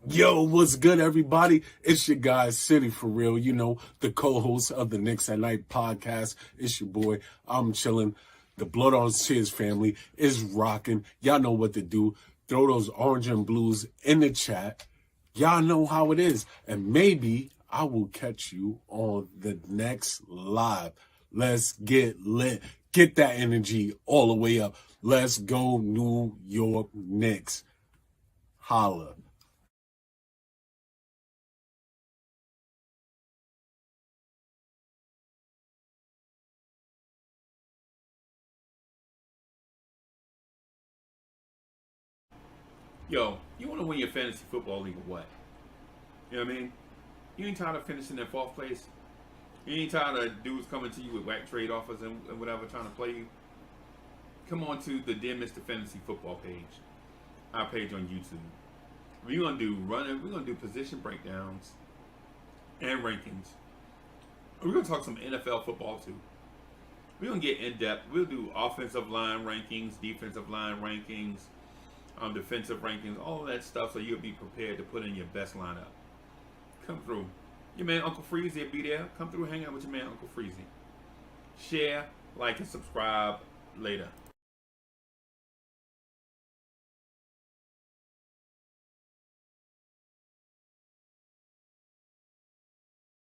Yo, what's good, everybody? It's your guy, City for Real. You know, the co-host of the Knicks at Night podcast. It's your boy. I'm chilling. The Blood on Cheers family is rocking. Y'all know what to do. Throw those orange and blues in the chat. Y'all know how it is. And maybe I will catch you on the next live. Let's get lit. Get that energy all the way up. Let's go, New York Knicks. Holla. Yo, you want to win your fantasy football league or what? You know what I mean? You ain't tired of finishing in fourth place? You ain't tired of dudes coming to you with whack trade offers and whatever trying to play you? Come on to the Dear Mr. Fantasy Football page, our page on YouTube. We're gonna do position breakdowns and rankings. We're gonna talk some NFL football too. We're gonna get in depth. We'll do offensive line rankings, defensive line rankings, defensive rankings, all of that stuff, so you'll be prepared to put in your best lineup. Come through. Your man Uncle Freezy will be there. Come through, hang out with your man Uncle Freezy. Share, like, and subscribe later.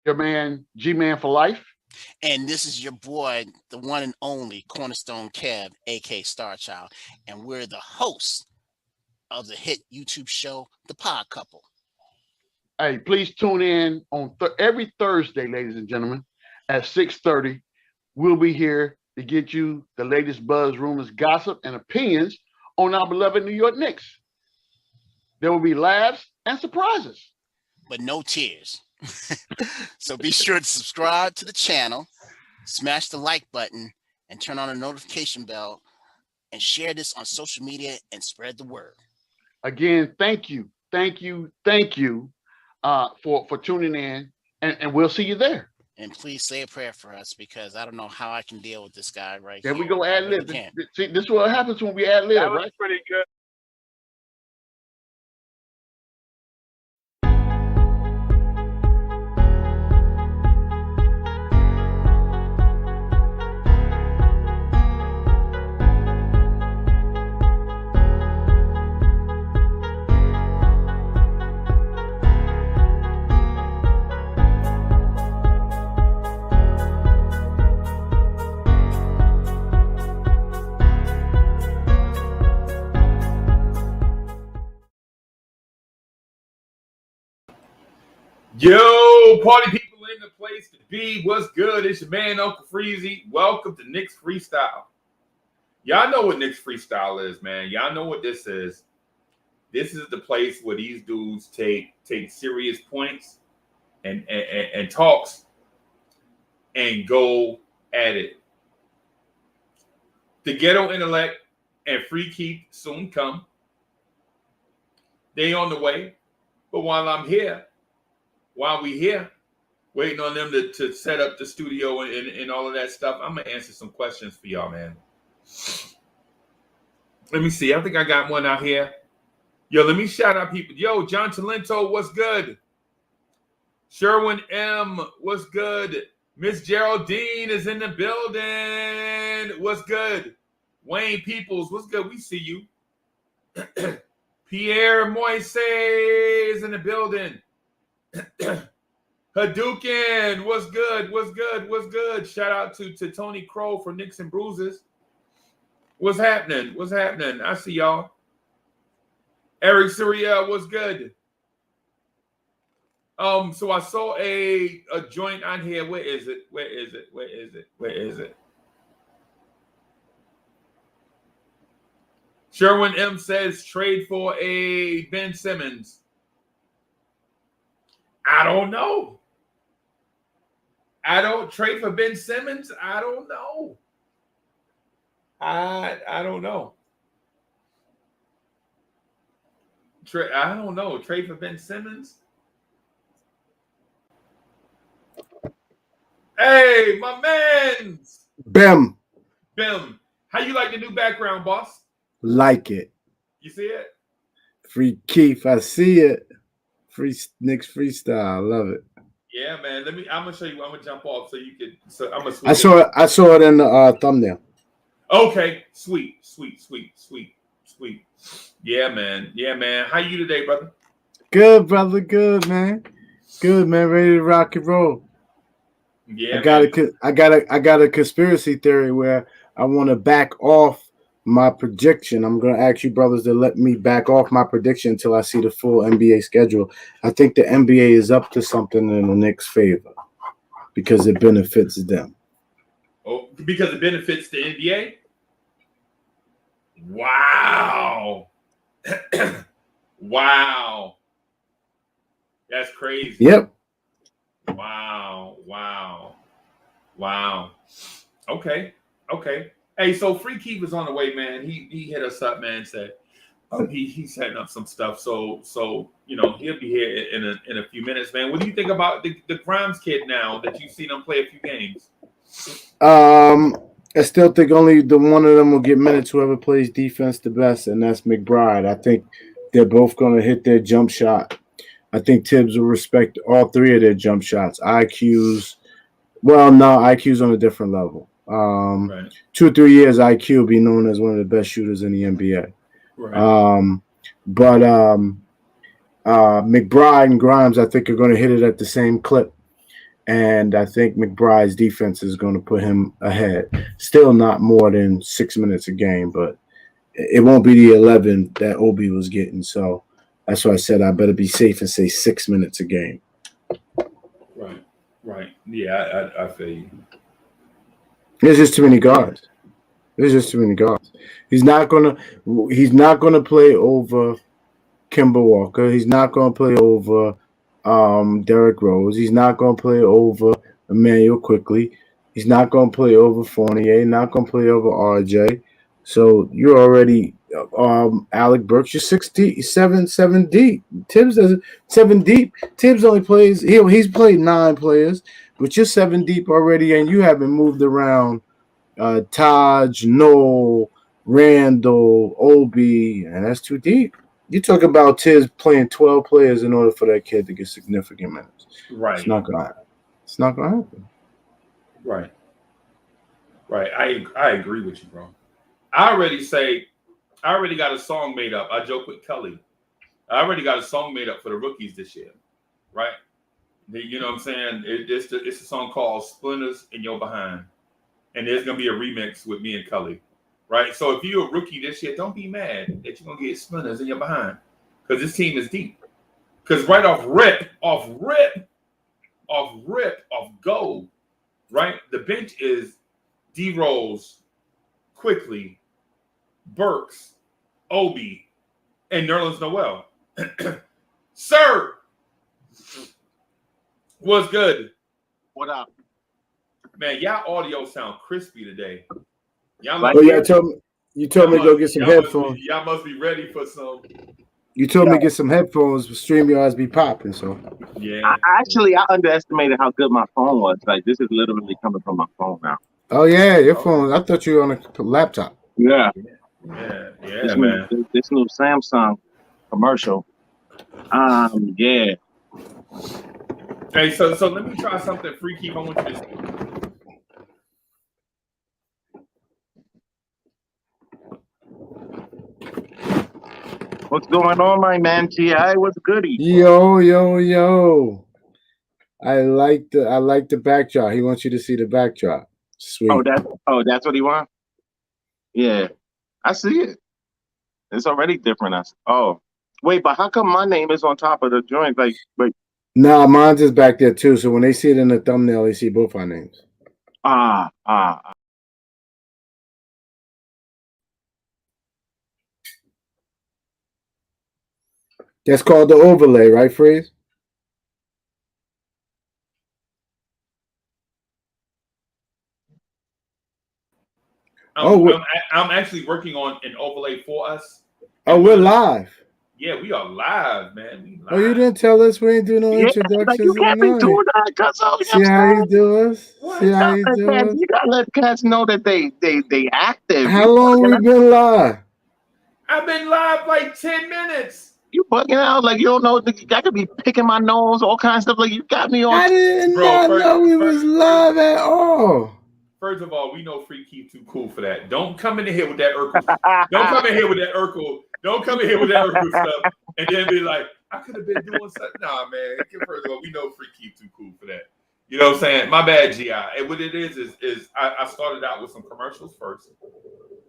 Your man, G-Man for life. And this is your boy, the one and only Cornerstone Kev, aka Star Child. And we're the hosts of the hit YouTube show, The Pod Couple. Hey, please tune in on every Thursday, ladies and gentlemen, at 6:30. We'll be here to get you the latest buzz, rumors, gossip, and opinions on our beloved New York Knicks. There will be laughs and surprises. But no tears. So be sure to subscribe to the channel, smash the like button, and turn on the notification bell, and share this on social media and spread the word. Again, thank you for tuning in, and we'll see you there. And please say a prayer for us, because I don't know how I can deal with this guy right There here. we go, ad lib. Really See, this is what happens when we ad lib, That was right? pretty good. Yo, party people in the place to be. What's good? It's your man Uncle Freezy. Welcome to Knicks Freestyle. Y'all know what Knicks Freestyle is, man. Y'all know what this is. This is the place where these dudes take serious points and talks and go at it. The Ghetto Intellect and FreeKeith soon come. They on the way. But while we here, waiting on them to set up the studio and all of that stuff, I'm going to answer some questions for y'all, man. Let me see. I think I got one out here. Yo, let me shout out people. Yo, John Talento, what's good? Sherwin M, what's good? Miss Geraldine is in the building. What's good? Wayne Peoples, what's good? We see you. Pierre Moise is in the building. Hadouken, what's good? What's good? What's good? Shout out to Tony Crow for Knicks and Bruises. What's happening? What's happening? I see y'all. Eric Surreal, what's good? So I saw a joint on here. Where is it? Where is it? Where is it? Where is it? Sherwin M says trade for a Ben Simmons. I don't know. I don't trade for Ben Simmons. I don't know. I don't know. I don't know. Trade for Ben Simmons. Hey, my man's. Bim. How you like the new background, boss? Like it. You see it? FreeKeith, I see it. Knicks Freestyle. I love it. Yeah, man. I'm gonna show you. I'm gonna jump off so you can. So I'm gonna. I saw it in the thumbnail. Okay, sweet. Yeah, man. How you today, brother? Good, brother. Good, man. Good, man. Ready to rock and roll. Yeah, I got a conspiracy theory where I want to back off my prediction. I'm going to ask you brothers to let me back off my prediction until I see the full NBA schedule. I think the NBA is up to something in the Knicks' favor because it benefits them. Oh, because it benefits the NBA? Wow. Wow. That's crazy. Yep. Wow. Okay. Hey, so FreeKeith is on the way, man. He hit us up, man. Said he's setting up some stuff. So he'll be here in a few minutes, man. What do you think about the Grimes kid now that you've seen him play a few games? I still think only the one of them will get minutes. Whoever plays defense the best, and that's McBride. I think they're both going to hit their jump shot. I think Tibbs will respect all three of their jump shots. IQ's on a different level. Right. 2 or 3 years, IQ will be known as one of the best shooters in the NBA. Right. But McBride and Grimes, I think, are going to hit it at the same clip. And I think McBride's defense is going to put him ahead. Still not more than 6 minutes a game, but it won't be the 11 that Obi was getting. So that's why I said I better be safe and say 6 minutes a game. Right. Yeah, I feel you. There's just too many guards. He's not gonna play over Kemba Walker. He's not gonna play over Derrick Rose. He's not gonna play over Emmanuel Quickly. He's not gonna play over Fournier. Not gonna play over RJ. So you're already Alec Burks. You're 7 deep. Tibbs doesn't 7 deep. Tibbs only plays. He's played 9 players, but you're 7 deep already, and you haven't moved around Taj, Noel, Randall, Obi, and that's too deep. You talk about Tibbs playing 12 players in order for that kid to get significant minutes. Right. It's not gonna happen. Right. I agree with you, bro. I already got a song made up. I joke with Kelly. I already got a song made up for the rookies this year, right? You know what I'm saying? It's a song called Splinters in Your Behind. And there's going to be a remix with me and Kelly, right? So if you're a rookie this year, don't be mad that you're going to get splinters in your behind because this team is deep. Because right off go, right? The bench is D-Rose, Quickly, Burks, Obi, and Nerlens Noel. Sir, what's good? What up? Man, y'all audio sound crispy today. You told me to go get some headphones. Y'all must be ready for some. You told me to get some headphones. StreamYards be popping, so. Yeah. I underestimated how good my phone was. Like, this is literally coming from my phone now. Oh yeah, your phone. I thought you were on a laptop. Yeah. Yeah, man. This new Samsung commercial. Yeah. Hey, so let me try something. FreeKeith, I want you to see. What's going on, my man? T.I., what's goody? Yo. I like the backdrop. He wants you to see the backdrop. Sweet. That's what he wants? Yeah. I see it. It's already different. Wait, but how come my name is on top of the joint? Like, wait. Nah, mine's is back there too. So when they see it in the thumbnail, they see both our names. That's called the overlay, right, Freeze? I'm actually working on an overlay for us. We're live. Yeah, we are live, man. Oh, you didn't tell us we ain't doing no introductions. Like you can't be doing that, cuz. See how you do us? See how you do us? You gotta let cats know that they active. How long we been live? I've been live like 10 minutes. You bugging out like you don't know. I could be picking my nose, all kinds of stuff. Like you got me on. I did not know we was live at all. First of all, we know FreeKeith too cool for that. Don't come in here with that Urkel. Don't come in here with that Urkel. Don't come in here with that Urkel stuff and then be like, I could have been doing something. Nah, man. First of all, we know FreeKeith too cool for that. You know what I'm saying? My bad, GI. And what it is I started out with some commercials first,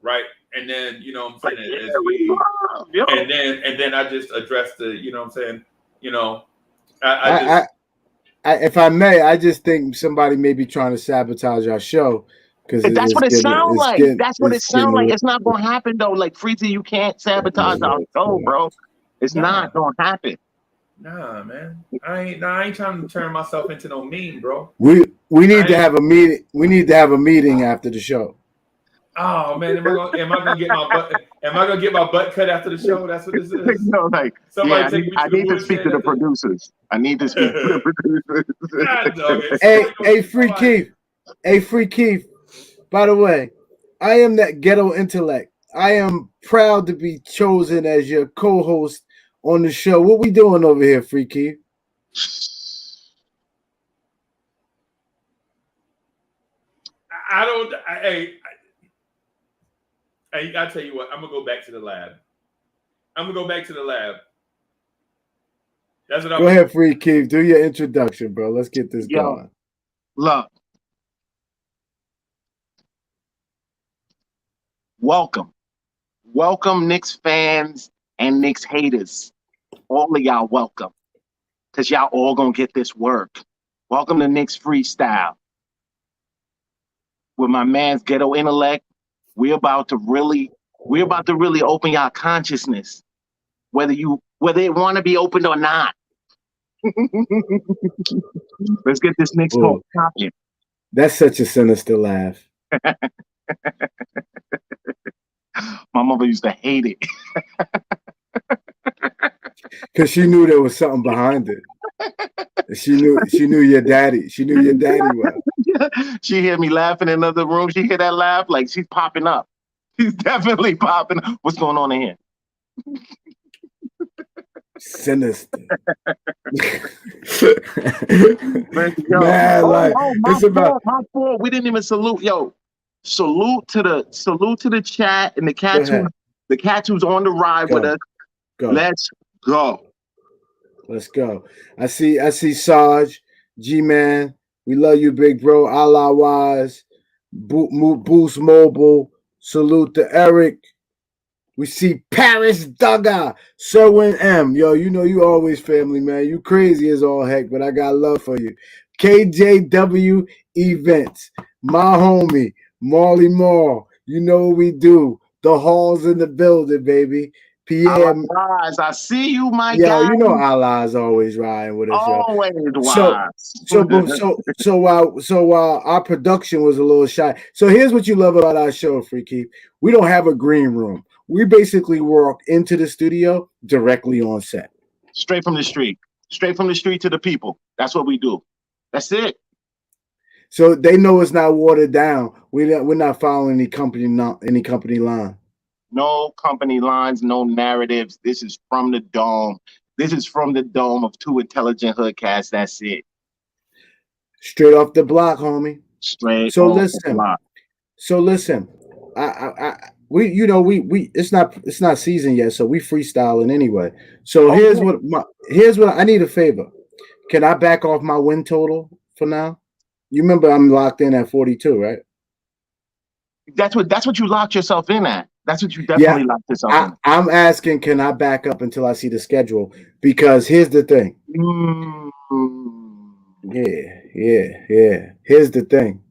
right? And then, you know what I'm saying, and then I just addressed the, you know what I'm saying, you know, if I may, I just think somebody may be trying to sabotage our show because that's what it sounds like. That's what it sounds like. It's not gonna happen though. Like Freezy, you can't sabotage our show, bro. It's not gonna happen. Nah, man. I ain't trying to turn myself into no meme, bro. We need to have a meeting. We need to have a meeting after the show. Oh man, am I gonna get my butt cut after the show? That's what this is. No, like somebody I need to speak to the producers. I need to speak to the producers. Hey, FreeKeith. Hey, FreeKeith. By the way, I am that Ghetto Intellect. I am proud to be chosen as your co-host on the show. What we doing over here, FreeKeith? I tell you what, I'm gonna go back to the lab. That's what I'm Go ahead, FreeKeith. Do your introduction, bro. Let's get this going. Look. Welcome, Knicks fans and Knicks haters. All of y'all welcome, because y'all all gonna get this work. Welcome to Knicks Freestyle. With my man's Ghetto Intellect, we're about to really open y'all consciousness, whether it want to be opened or not. Let's get this Knicks talk popping. That's such a sinister laugh. My mother used to hate it. Because she knew there was something behind it. She knew your daddy. She knew your daddy well. She hear me laughing in another room. She hear that laugh, like she's popping up. She's definitely popping up. What's going on in here? Sinister. My fault. We didn't even salute. Yo, salute to the chat and the cats who's on the ride with us. Let's go. Let's go. I see Sarge, G-Man. We love you, big bro. Allah Wise, Boost Mobile. Salute to Eric. We see Paris Duggar, Serwin M. Yo, you know you always family, man. You crazy as all heck, but I got love for you. KJW Events, my homie, Marley Mall. You know what we do. The Hall's in the building, baby. Pierre, I see you, my guy. You know Allah's always riding with us. Always wise. So while our production was a little shy. So here's what you love about our show, FreeKeith. We don't have a green room. We basically walk into the studio directly on set. Straight from the street. Straight from the street to the people. That's what we do. That's it. So they know it's not watered down. We're not following any company line. No company lines, no narratives. This is from the dome. This is from the dome of Two Intelligent Hoodcats. That's it. Straight off the block, homie. Straight. So listen. We it's not season yet, so we freestyling anyway. So here's what I need a favor. Can I back off my win total for now? You remember I'm locked in at 42, right? That's what you locked yourself in at. That's what you definitely locked yourself in. I'm asking, can I back up until I see the schedule? Because here's the thing. Yeah. Here's the thing.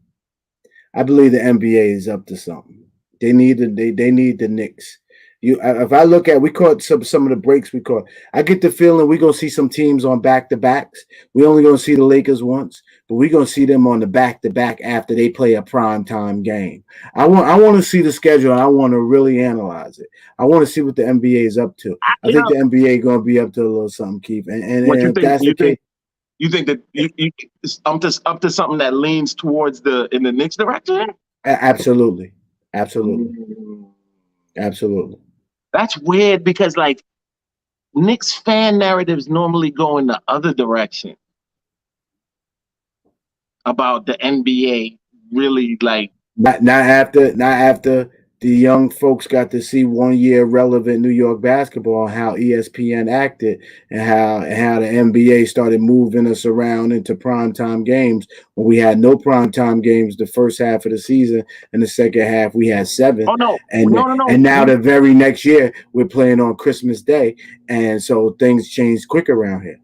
I believe the NBA is up to something. They need the Knicks. If I look at, we caught some of the breaks we caught. I get the feeling we're gonna see some teams on back-to-backs. We only gonna see the Lakers once, but we're gonna see them on the back-to-back after they play a primetime game. I want to see the schedule, and I want to really analyze it. I want to see what the NBA is up to. I think the NBA gonna be up to a little something, Keith. And if that's the case, you think that it's up to something that leans towards in the Knicks direction? Absolutely. Absolutely. That's weird because, like, Knicks fan narratives normally go in the other direction about the NBA really like Not after the young folks got to see 1 year relevant New York basketball, how ESPN acted, and how the NBA started moving us around into primetime games when we had no primetime games the first half of the season, and the second half we had 7. oh no, And no. and now the very next year we're playing on Christmas Day, and so things change quick around here.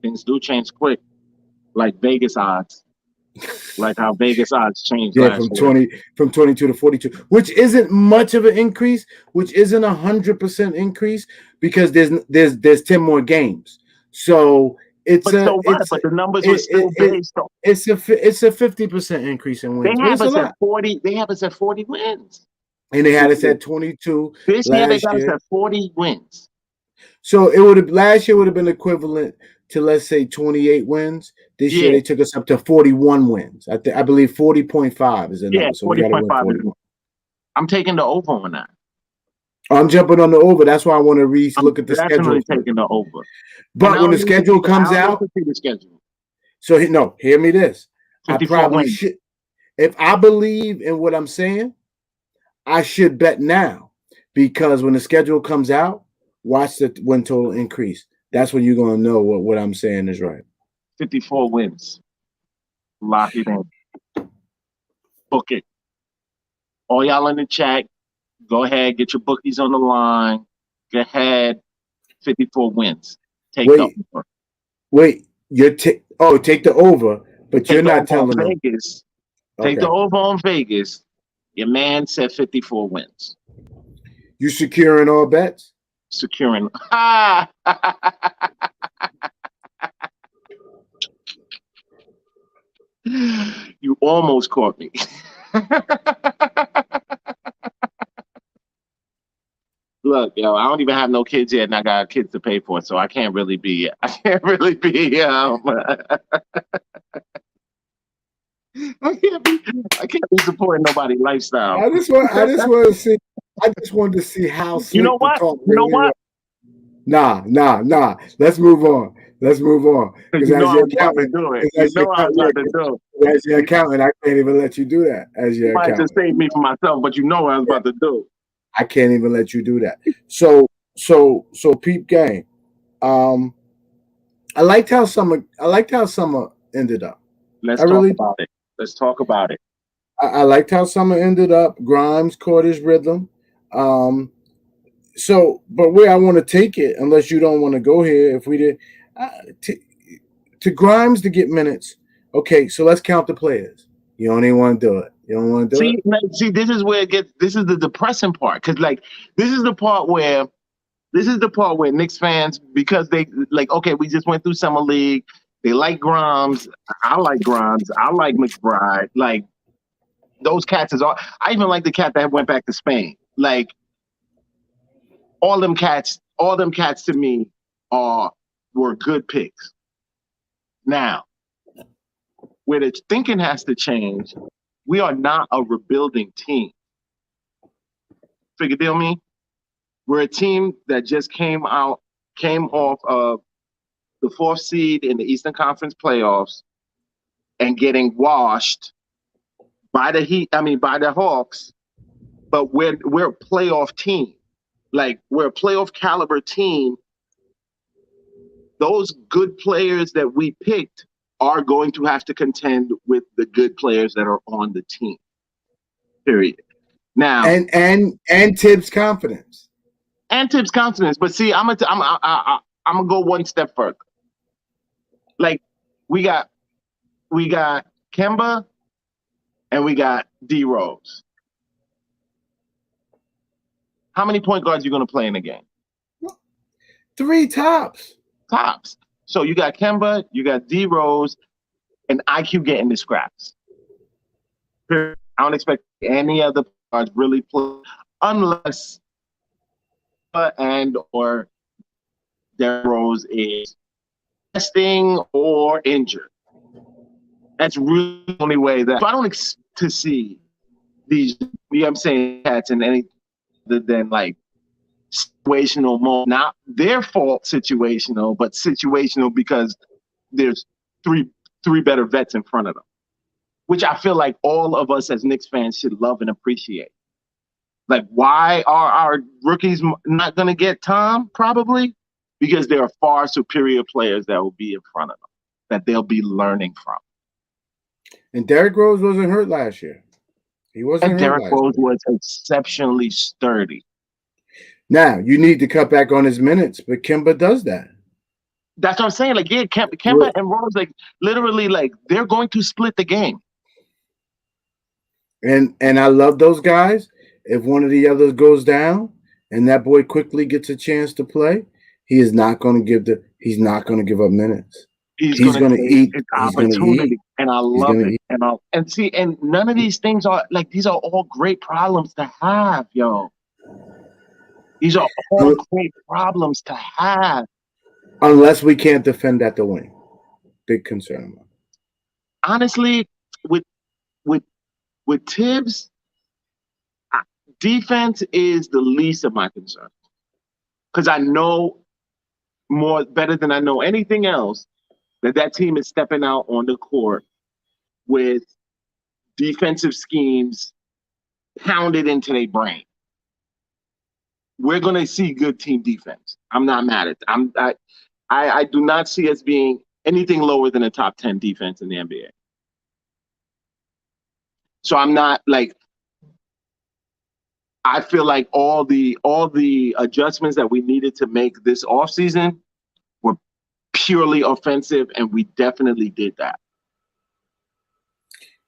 Things do change quick, like Vegas odds. Like how Vegas odds changed Yeah, last year. from 22 to 42, which isn't much of an increase, which isn't 100% increase because there's 10 more games. So But so what? But the numbers were still based on. it's a 50% increase in They wins, but have it's a us at lot. 40. They have us at 40 wins. And they had us at 22 This year they last got us year. at 40 wins. So it would have last year would have been equivalent to, let's say, 28 wins. This year Yeah. they took us up to 41 wins. I believe 40.5 is the number. Yeah, So we got to win 40.5. 41. I'm taking the over on that. I'm jumping on the over. That's why I want to look at the schedule. Definitely taking the over. But when the schedule comes out, the schedule. so no, hear me this. I 54 probably wins. should, if I believe in what I'm saying, I should bet now, because when the schedule comes out, watch the win total increase. That's when you're going to know what I'm saying is right. 54 wins. Lock it in. Book it. All y'all in the chat, go ahead, get your bookies on the line. Go ahead. 54 wins. Take the over. Wait, take the over, but you're not telling them. Vegas. Take the over on Vegas. Your man said 54 wins. You securing all bets? Securing. You almost caught me. Look, yo, I don't even have no kids yet, and I got kids to pay for, so I can't really be. I can't be supporting nobody's lifestyle. I just want to see. I just wanted to see how slick you know what? the talk You know what? Nah. Let's move on. Because as your accountant, I can't even let you do that. As your accountant, might just save me for myself, but you know what I was about to do. I can't even let you do that. So peep game. I liked how summer ended up. Let's talk about it. I liked how summer ended up. Grimes caught his rhythm. So, but where I want to take it, unless you don't want to go here, if we did to Grimes to get minutes. Okay, so let's count the players. You don't even want to do it. You don't want to do it. See, this is where it gets. This is the depressing part, because this is the part where Knicks fans, because they okay, we just went through summer league. They like Grimes. I like Grimes. I like McBride. Like those cats is all. I even like the cat that went back to Spain. Like all them cats to me were good picks. Now, where the thinking has to change, we are not a rebuilding team. Figure deal me? We're a team that just came off of the 4th seed in the Eastern Conference playoffs and getting washed by the Hawks, but we're a playoff team. Like, we're a playoff caliber team. Those good players that we picked are going to have to contend with the good players that are on the team. Period. Now, and Tibbs' confidence. But see, I'm gonna go one step further. Like, we got Kemba and we got D Rose. How many point guards are you gonna play in a game? 3 tops. So you got Kemba, you got D Rose, and IQ getting the scraps. I don't expect any other guards really play unless or Derrick Rose is testing or injured. That's really the only way that I don't expect to see these, you know what I'm saying, cats in any other than like situational mode, not their fault situational, but situational because there's three better vets in front of them, which I feel like all of us as Knicks fans should love and appreciate. Like, why are our rookies not going to get time? Probably because there are far superior players that will be in front of them that they'll be learning from. And Derrick Rose wasn't hurt last year. He wasn't And hurt Derrick last Rose year. was exceptionally sturdy. Now, you need to cut back on his minutes, but Kemba does that. That's what I'm saying. Like, yeah, Kemba and Rose, like, literally, like, they're going to split the game. And I love those guys. If one of the others goes down and that boy quickly gets a chance to play, he's not going to give up minutes. He's going to eat. It's He's going to opportunity, eat. and I love it. And none of these things are like, these are all great problems to have, yo. These are all great problems to have. Unless we can't defend at the wing. Big concern. Honestly, with Tibbs, defense is the least of my concerns. Because I know better than I know anything else that team is stepping out on the court with defensive schemes pounded into their brain. We're going to see good team defense. I'm not mad at it. I do not see us being anything lower than a top 10 defense in the NBA. So I'm not like, I feel like all the adjustments that we needed to make this offseason were purely offensive, and we definitely did that.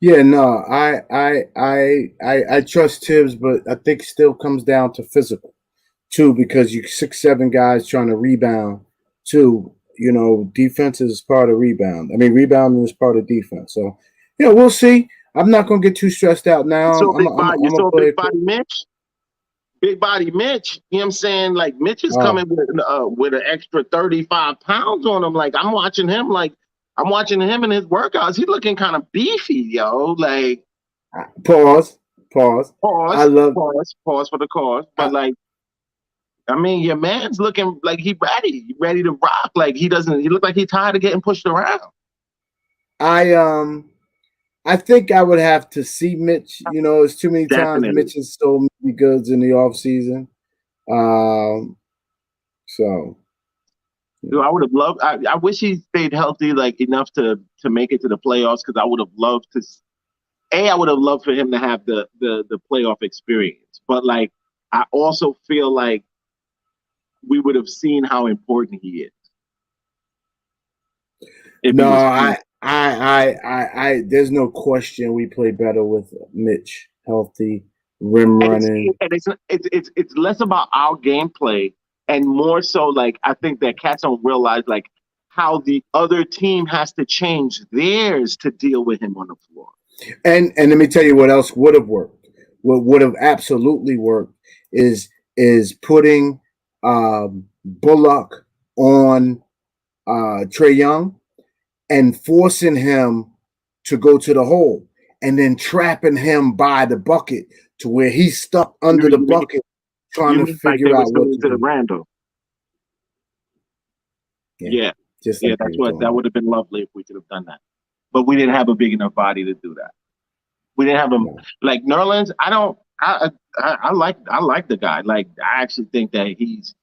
Yeah, no, I trust Tibbs, but I think it still comes down to physical too, because you 6'7" guys trying to rebound too. You know, defense is part of rebound. I mean, rebounding is part of defense. So, you know, we'll see. I'm not gonna get too stressed out now. You saw big body Mitch. Big body Mitch, you know what I'm saying? Like, Mitch is coming with an extra 35 pounds on him. Like, I'm watching him in his workouts. He's looking kind of beefy, yo. Like, pause. Pause for the cause. But like, I mean, your man's looking like he's ready to rock. Like, he look like he's tired of getting pushed around. I think I would have to see Mitch. You know, it's too many times Mitch has sold me goods in the offseason. So, Dude, I would have loved. I wish he stayed healthy, like enough to make it to the playoffs. Because I would have loved to. I would have loved for him to have the playoff experience. But like, I also feel like we would have seen how important he is. I there's no question we play better with Mitch healthy, rim running. It's less about our gameplay and more so like, I think that cats don't realize like how the other team has to change theirs to deal with him on the floor. And let me tell you what else would have worked. What would have absolutely worked is putting Bullock on Trae Young and forcing him to go to the hole and then trapping him by the bucket to where he's stuck under the bucket trying to figure out what to do. Randall. Yeah. That would have been lovely if we could have done that. But we didn't have a big enough body to do that. We didn't have him like Nerlens. I like the guy. Like, I actually think that he's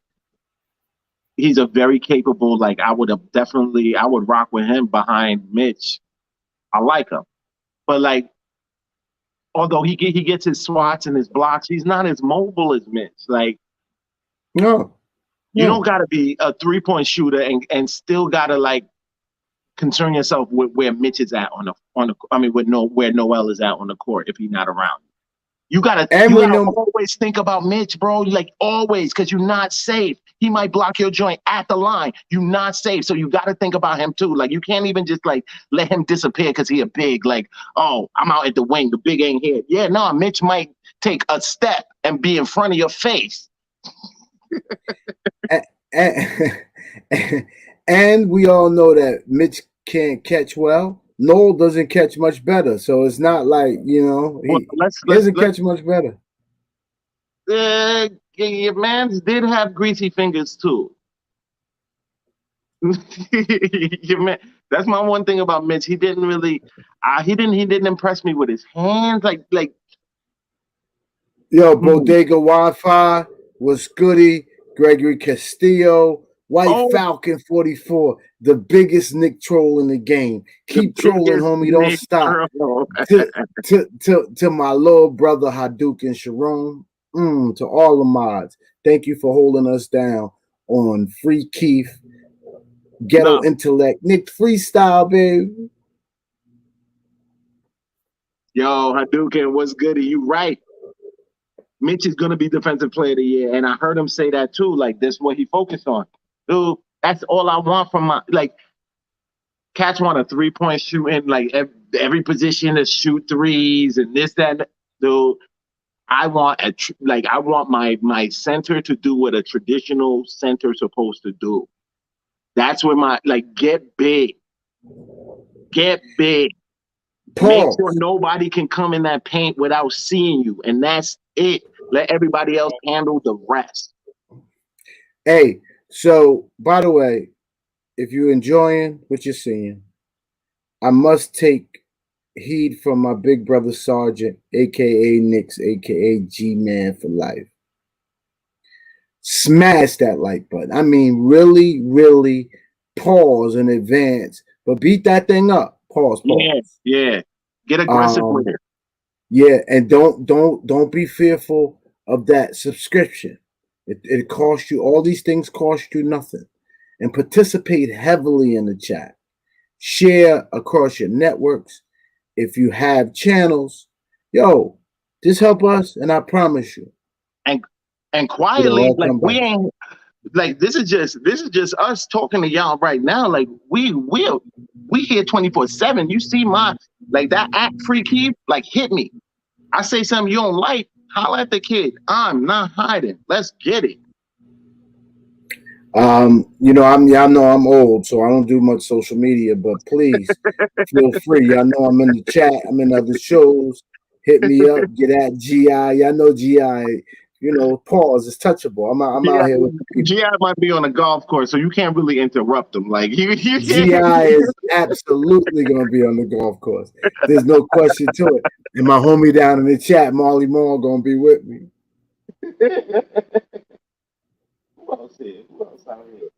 a very capable, like, I would rock with him behind Mitch. I like him. But like, although he gets his swats and his blocks, he's not as mobile as Mitch. Like, no. You don't gotta be a 3-point shooter and still gotta like concern yourself with where Mitch is at where Noel is at on the court if he's not around. You gotta always think about Mitch, bro. Like, always, because you're not safe. He might block your joint at the line. You're not safe, so you gotta think about him too. Like, you can't even just like let him disappear because he a big. Like, oh, I'm out at the wing. The big ain't here. Yeah, no, Mitch might take a step and be in front of your face. And we all know that Mitch can't catch well. Noel doesn't catch much better, so it's not like, you know, he doesn't catch much better. your man's did have greasy fingers too. Your man, that's my one thing about Mitch. He didn't really, he didn't impress me with his hands. Like. Yo, Bodega Wi-Fi was goody. Gregory Castillo, White Falcon 44, the biggest Nick troll in the game. Keep trolling, homie. Don't stop. To my little brother Hadouken Sharon, to all the mods, thank you for holding us down on FreeKeith, Ghetto Intellect, Knicks Freestyle, baby. Yo, Hadouken, what's good? You right. Mitch is gonna be defensive player of the year, and I heard him say that too. Like, that's what he focused on. Dude, that's all I want from my Cats want a 3-point shooting, like every position to shoot threes and this, that. Dude, I want I want my center to do what a traditional center is supposed to do. That's what get big. Get big. Make sure nobody can come in that paint without seeing you, and that's it. Let everybody else handle the rest. Hey, so by the way, if you're enjoying what you're seeing, I must take heed from my big brother Sergeant, aka Knicks, aka G-Man for life. Smash that like button. I mean, really, really pause in advance, but beat that thing up. Pause. Yeah. Get aggressive with it. Yeah, and don't be fearful of that subscription. It costs you, all these things cost you nothing. And participate heavily in the chat. Share across your networks. If you have channels, yo, just help us, and I promise you. And quietly, we ain't this is just us talking to y'all right now. Like we here 24/7. You see my that at FreeKeith, hit me. I say something you don't like, holler at the kid. I'm not hiding. Let's get it. Y'all know I'm old, so I don't do much social media, but please feel free. Y'all know I'm in the chat, I'm in other shows. Hit me up, get at GI. Y'all know GI, pause, it's touchable. I'm out here with the GI might be on a golf course, so you can't really interrupt him. GI is absolutely gonna be on the golf course. There's no question to it. And my homie down in the chat, Marley Moore, gonna be with me. Who else out here?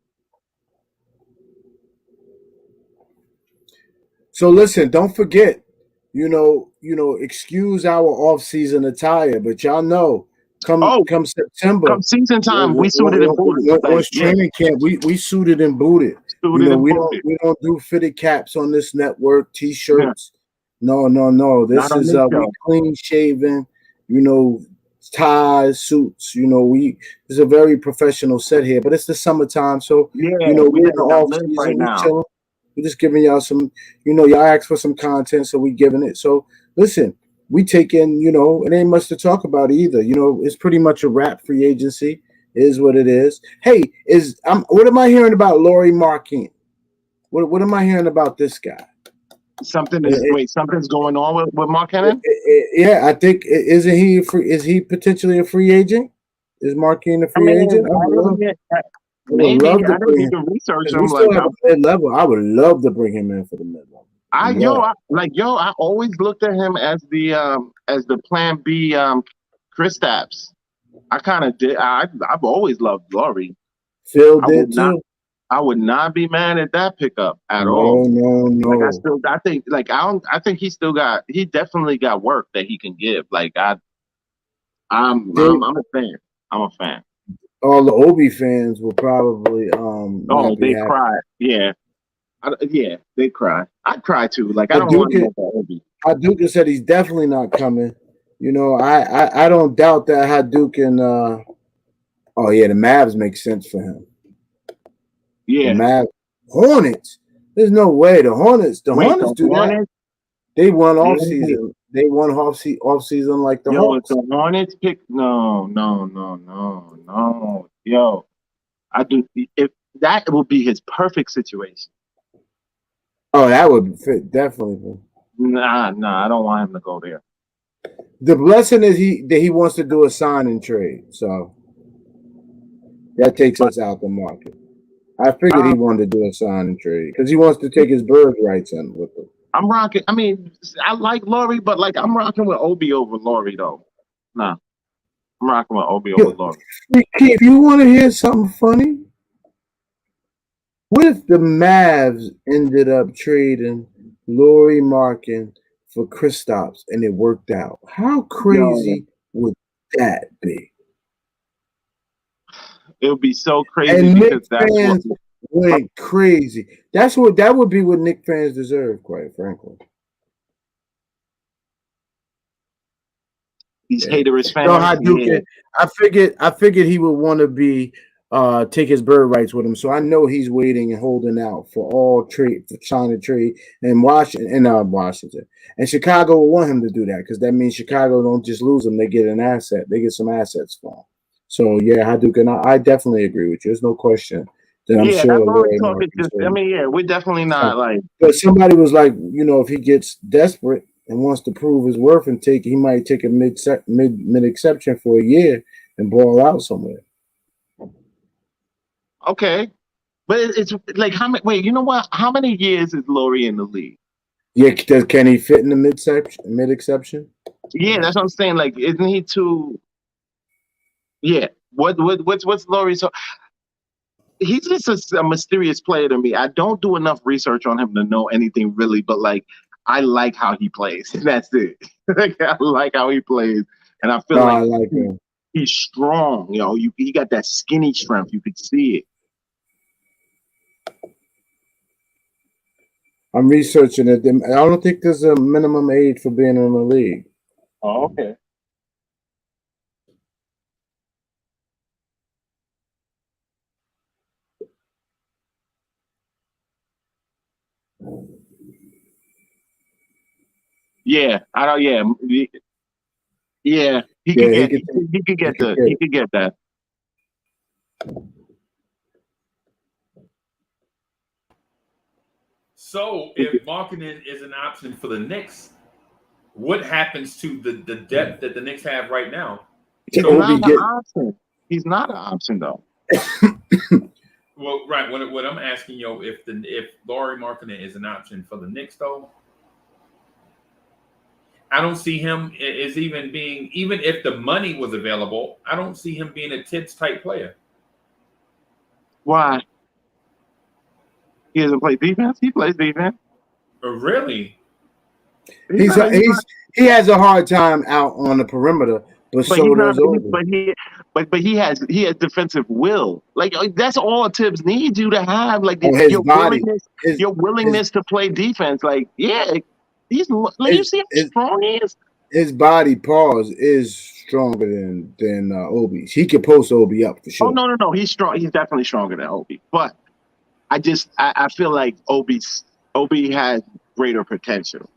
So listen, don't forget, excuse our off-season attire, but y'all know, come September, come season time, we suited and booted. Once training camp, we suited and booted. We don't do fitted caps on this network, t-shirts. Yeah. No. This is we clean shaven, ties, suits. It's a very professional set here, but it's the summertime, so we're in the off season right now. We're just giving y'all some, y'all asked for some content, so we giving it. So listen, we take in, it ain't much to talk about either. It's pretty much a wrap. Free agency is what it is. Hey, what am I hearing about Lauri Markkanen? What am I hearing about this guy? Something's going on with Markkanen? Yeah, I think is he potentially a free agent? Is Markkanen a free agent? Maybe I didn't even research him. Mid-level. I would love to bring him in for the mid-level. I always looked at him as the plan B Kristaps. I kind of did. I've always loved Lauri. Phil did too. I would not be mad at that pickup at all. No. I think he definitely got work that he can give. I'm a fan. I'm a fan. All the Obi fans will probably they cry. Yeah. They cry. I'd cry too. I don't want to go for Obi. Hadouken said he's definitely not coming. I don't doubt that Hadouken the Mavs make sense for him. Yeah. The Mavs. Hornets. There's no way. The Hornets do that. They won off season. They won off season like the Hawks. The Hornets pick. No. Yo, I do. If that would be his perfect situation. Oh, that would fit definitely. Nah. I don't want him to go there. The blessing is he wants to do a sign and trade, so that takes us out the market. I figured he Um, wanted to do a sign and trade because he wants to take his bird rights in with him. I'm rocking. I mean, I like Laurie, but like I'm rocking with Obi over Laurie though. Nah, I'm rocking with Obi over Yo, Laurie. if you want to hear something funny, what if the Mavs ended up trading Laurie Markin for Kristaps and it worked out? How Yo, crazy would that be? it would be so crazy And because Knicks that's what. fans went crazy. That would be what Knicks fans deserve, quite frankly. These Yeah. haterous No, fans. Yeah. Hadouken. I figured he would want to be take his bird rights with him. So I know he's waiting and holding out for all trade for trying to trade and Washington. And Chicago will want him to do that because that means Chicago don't just lose him, they get an asset. They get some assets for him. So yeah, Hadouken, I definitely agree with you. There's no question that I'm Yeah, that's sure Laurie Laurie talk is Marcus just. I will. mean, yeah, we're definitely not like. But somebody was like, if he gets desperate and wants to prove his worth and he might take a mid exception for a year and ball out somewhere. Okay, but it's like how many? Wait, you know what? How many years is Laurie in the league? Yeah, can he fit in the mid exception? Yeah, that's what I'm saying. Like, isn't he too? Yeah. What's Laurie? So he's just a mysterious player to me. I don't do enough research on him to know anything really, but like I like how he plays. That's it. Like, I like how he plays, and I feel No, like I like him. he's strong. You know, he got that skinny strength. You could see it. I'm researching it. I don't think there's a minimum age for being in the league. Oh, okay. Yeah, I don't. Yeah, yeah. He could Yeah, he get. could. He could He get could the. fit He it. could get that. So if marketing is an option for the Knicks, what happens to the depth that the Knicks have right now? He's So, Obi not an get. option. He's not an option though. well, right. What I'm asking you, if Laurie Markkinen is an option for the Knicks, though, I don't see him as even if the money was available, I don't see him being a Tibbs type player. Why? He doesn't play defense. He plays defense. Really? He's he has a hard time out on the perimeter, but But so he's not. does Obi. But he has defensive will. Like that's all Tibbs needs you to have. Like On his body, his your his willingness to play defense. Like yeah, he's like you his see how his, strong he is. his body pause is stronger than Obi's. He could post Obi up for Oh sure. no, he's strong. He's definitely stronger than Obi. But I feel like Obi has greater potential.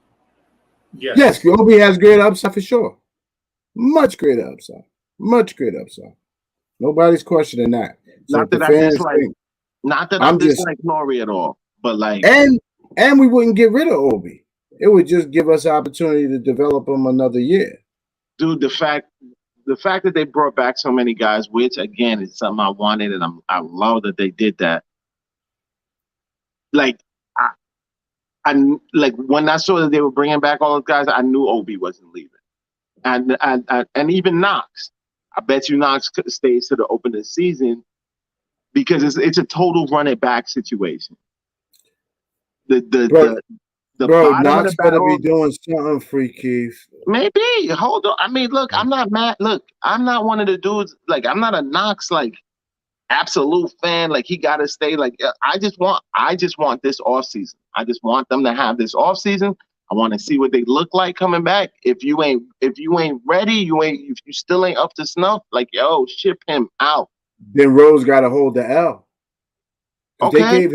Yes, Obi has great upside for sure. Much greater upside. Much greater upside. Nobody's questioning that. So Not if the that I fans dislike. think Not that I I'm just dislike Laurie at all. But like. and we wouldn't get rid of Obi. It would just give us opportunity to develop him another year. Dude, the fact that they brought back so many guys, which again is something I wanted, and I love that they did that. Like, I like when I saw that they were bringing back all those guys, I knew Obi wasn't leaving, and even Knox. I bet you Knox stays to the open of the season because it's a total run it back situation. The Bro, bottom of Knox the better barrel. be doing something, FreeKeith. Maybe. Hold on. I mean, look, I'm not mad. Look, I'm not one of the dudes. Like, I'm not a Knox like absolute fan. Like, he got to stay. Like, I just want this off season. I just want them to have this off season. I want to see what they look like coming back. If you ain't ready, if you still ain't up to snuff, like, yo, ship him out. Then Rose got to hold the L. Okay.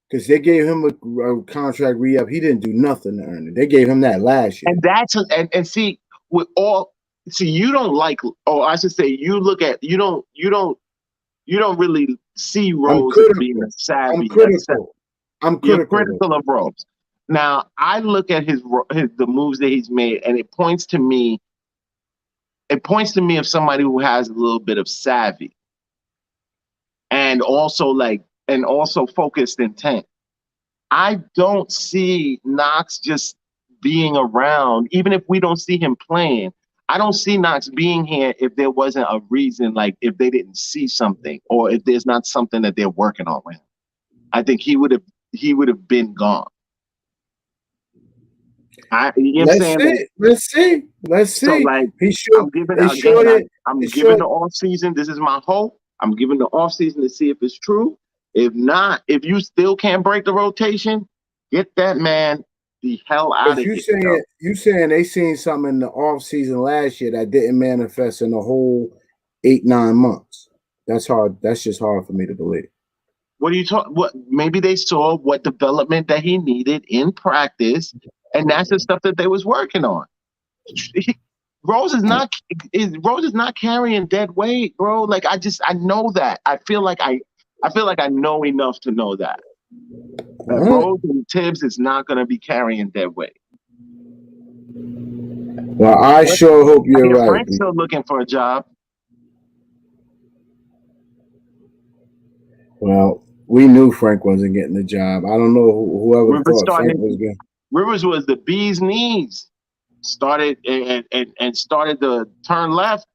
They gave him a contract re-up. He didn't do nothing to earn it. They gave him that last year. And that's and see with all you don't like, or I should say you don't really see Rose as being a savvy. I'm critical. You're critical of Rose. Now I look at the moves that he's made, and it points to me it points to me of somebody who has a little bit of savvy and also focused intent. I don't see Knox just being around, even if we don't see him playing. I don't see Knox being here if there wasn't a reason, like if they didn't see something or if there's not something that they're working on with him. I think he would have been gone. You know what I'm saying? Let's see. So like, He showed. I'm giving The off season. This is my hope. I'm giving the off season to see if it's true. If not, if you still can't break the rotation, get that man the hell out of here. You saying they seen something in the off season last year that didn't manifest in the whole 8-9 months. That's hard. That's just hard for me to believe. What are you talking? What maybe they saw what development that he needed in practice, and that's the stuff that they was working on. Rose is not carrying dead weight, bro. Like I know that. I feel like I know enough to know that. Rose and Tibbs is not going to be carrying dead weight. Well, I sure hope you're right. Frank's still looking for a job. Well, we knew Frank wasn't getting the job. I don't know whoever thought Frank was going. Rivers was the bee's knees. Started to turn left.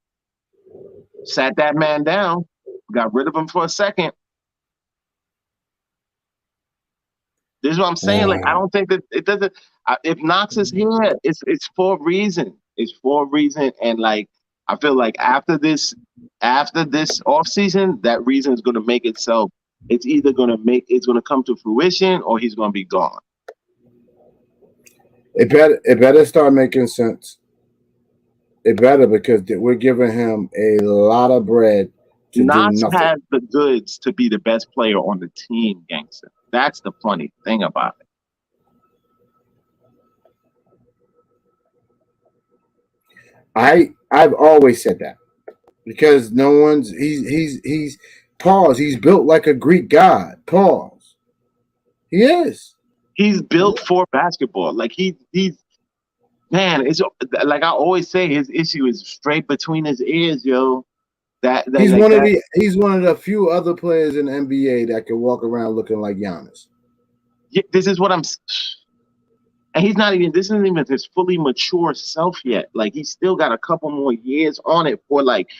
Sat that man down. Got rid of him for a second. This is what I'm saying. Like, I don't think that it doesn't. If Knox is here, it's for a reason. It's for a reason, and like I feel like after this off season, that reason is going to make itself. It's either going to come to fruition, or he's going to be gone. It better start making sense. It better, because we're giving him a lot of bread to Knox do nothing. has the goods to be the best player on the team, gangster. That's the funny thing about it. I've always said that, because he's pause. He's built like a Greek god. Pause. He is. He's built for basketball. Like he's man. It's like I always say. His issue is straight between his ears, yo. He's one of the few other players in the NBA that can walk around looking like Giannis. Yeah, this is what I'm. And he's not even. This isn't even his fully mature self yet. Like he's still got a couple more years on it for like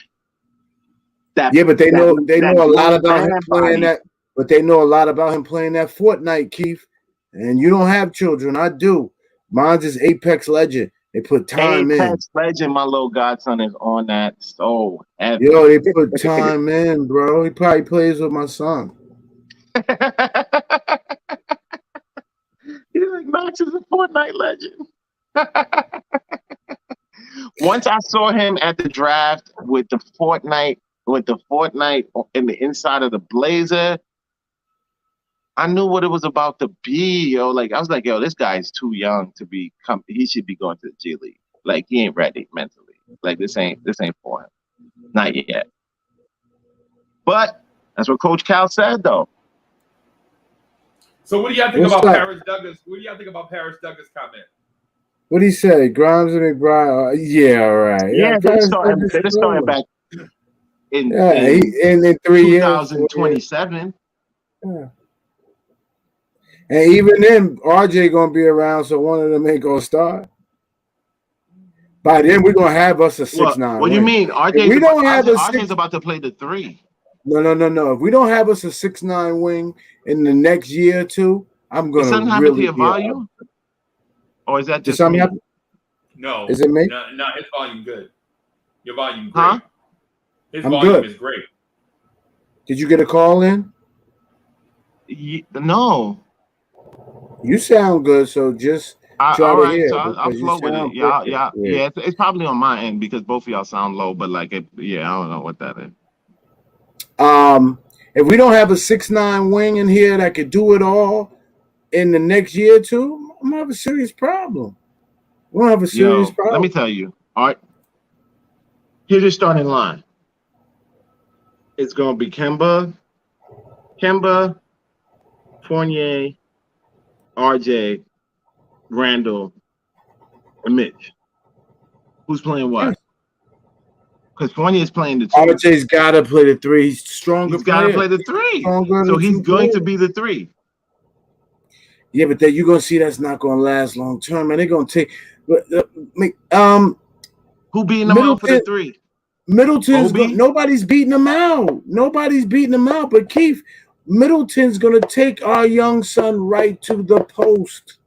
that. Yeah, but they know a lot about him playing that. But they know a lot about him playing that Fortnite, Keith. And you don't have children. I do. Mine's is Apex Legend. They put time in. Apex Legend, my little godson is on that so heavy. Yo, they put time in, bro. He probably plays with my son. He's like, Max is a Fortnite legend. Once I saw him at the draft with the Fortnite in the inside of the blazer, I knew what it was about to be, yo. Like I was like, yo, this guy's too young to be. He should be going to the G League. Like he ain't ready mentally. Like this ain't for him. Not yet. But that's what Coach Cal said, though. So what do y'all think about Paris Douglas? What do y'all think about Paris Douglas' comment? What did he say? Grimes and McBride? Yeah, all right. Yeah, they're starting back in 3 years. 2027. Yeah. And even then, RJ gonna be around, so one of them ain't gonna start. By then, we're gonna have us a 6-9. What do you mean? RJ's about to play the 3. No. If we don't have us a 6-9 wing in the next year or two, I'm gonna. Does something happen to your volume? Or is that just me? No. Is it me? No, his volume good. Your volume great. Huh? His volume is great. Did you get a call in? No. You sound good, so just try to hear. So I'll flow with it. Yeah. It's probably on my end because both of y'all sound low, but like, I don't know what that is. If we don't have a 6'9" wing in here that could do it all in the next year or two, I'm gonna have a serious problem. We're gonna have a serious problem. Let me tell you. All right. Here's your starting line. It's gonna be Kemba, Fournier, RJ, Randall, and Mitch. Who's playing what? because Fournier is playing the 2. RJ's got to play the 3. He's stronger. He's got to play the 3. Stronger So he's two going to players. be the 3. Yeah, but then you're gonna see that's not gonna last long term, and they're gonna take. Who beating him out for the 3? Middleton's nobody's beating him out. Nobody's beating him out. But Keith, Middleton's gonna take our young son right to the post.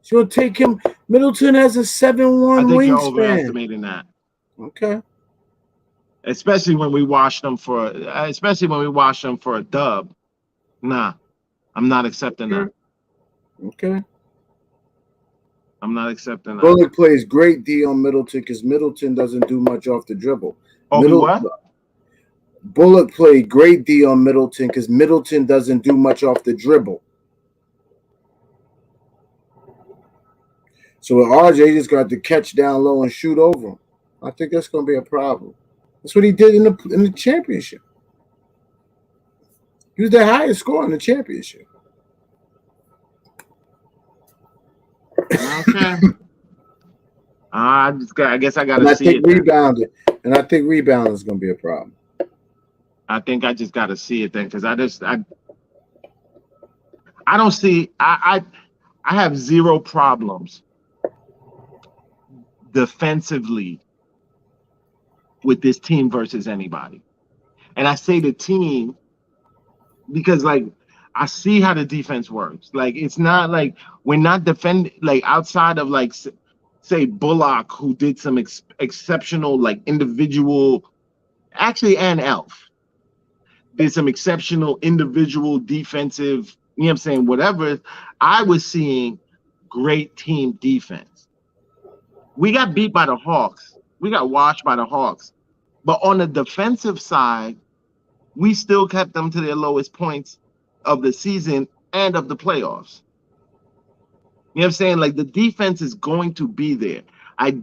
She'll take him. Middleton has a 7'1" I think you're wingspan. overestimating that. Okay. Especially when we watched them for a dub. Nah, I'm not accepting that. Okay. I'm not accepting that. Bullock plays great D on Middleton because Middleton doesn't do much off the dribble. What? Bullock played great D on Middleton because Middleton doesn't do much off the dribble. So with RJ, just got to catch down low and shoot over him. I think that's going to be a problem. That's what he did in the championship. He was the highest scorer in the championship. Okay. I guess I got to see it. Rebounding, and I think rebounding is going to be a problem. I think I just got to see it then, because I don't see. I have zero problems defensively with this team versus anybody, and I say the team because like I see how the defense works. Like it's not like we're not defending like outside of like say Bullock, who did some exceptional like individual, actually, and Elf did some exceptional individual defensive, you know what I'm saying, whatever. I was seeing great team defense. We got beat by the Hawks. We got washed by the Hawks. But on the defensive side, we still kept them to their lowest points of the season and of the playoffs. You know what I'm saying? Like the defense is going to be there. I'm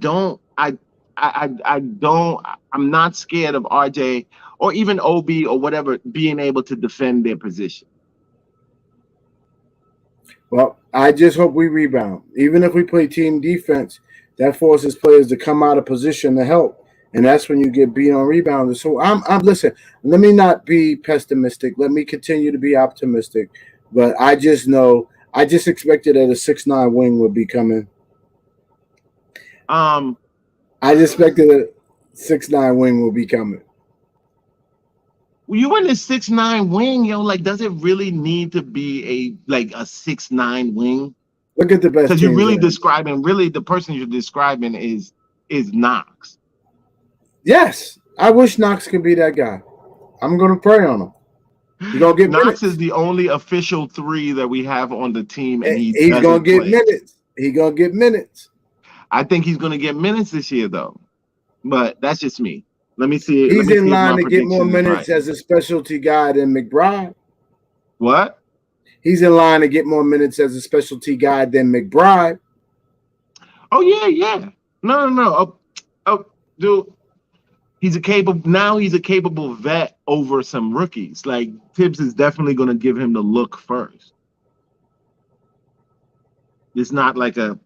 not scared of RJ or even OB or whatever being able to defend their position. Well, I just hope we rebound. Even if we play team defense, that forces players to come out of position to help. And that's when you get beat on rebounding. So I'm listen, let me not be pessimistic. Let me continue to be optimistic. But I just know, I just expected that a 6'9" wing would be coming. I just expected a 6'9" wing will be coming. You in the 6'9" wing, yo, like, does it really need to be a 6'9" wing? Look at the best. Because you're really describing, the person you're describing is Knox. Yes, I wish Knox could be that guy. I'm gonna pray on him. He's gonna get Knox minutes. is the only official 3 that we have on the team, and he's gonna get minutes. He's gonna get minutes. I think he's gonna get minutes this year, though. But that's just me. Let me see. He's in line to get more minutes as a specialty guy than McBride. What? He's in line to get more minutes as a specialty guy than McBride. Oh yeah. No. Oh, dude. He's a capable vet over some rookies. Like Tibbs is definitely going to give him the look first. It's not like a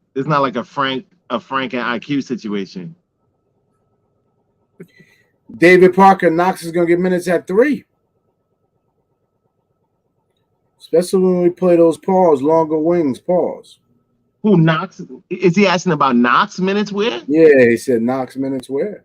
Frank and IQ situation. David Parker, Knox is going to get minutes at 3. Especially when we play those longer wings, pause. Who, Knox? Is he asking about Knox minutes where? Yeah, he said Knox minutes where.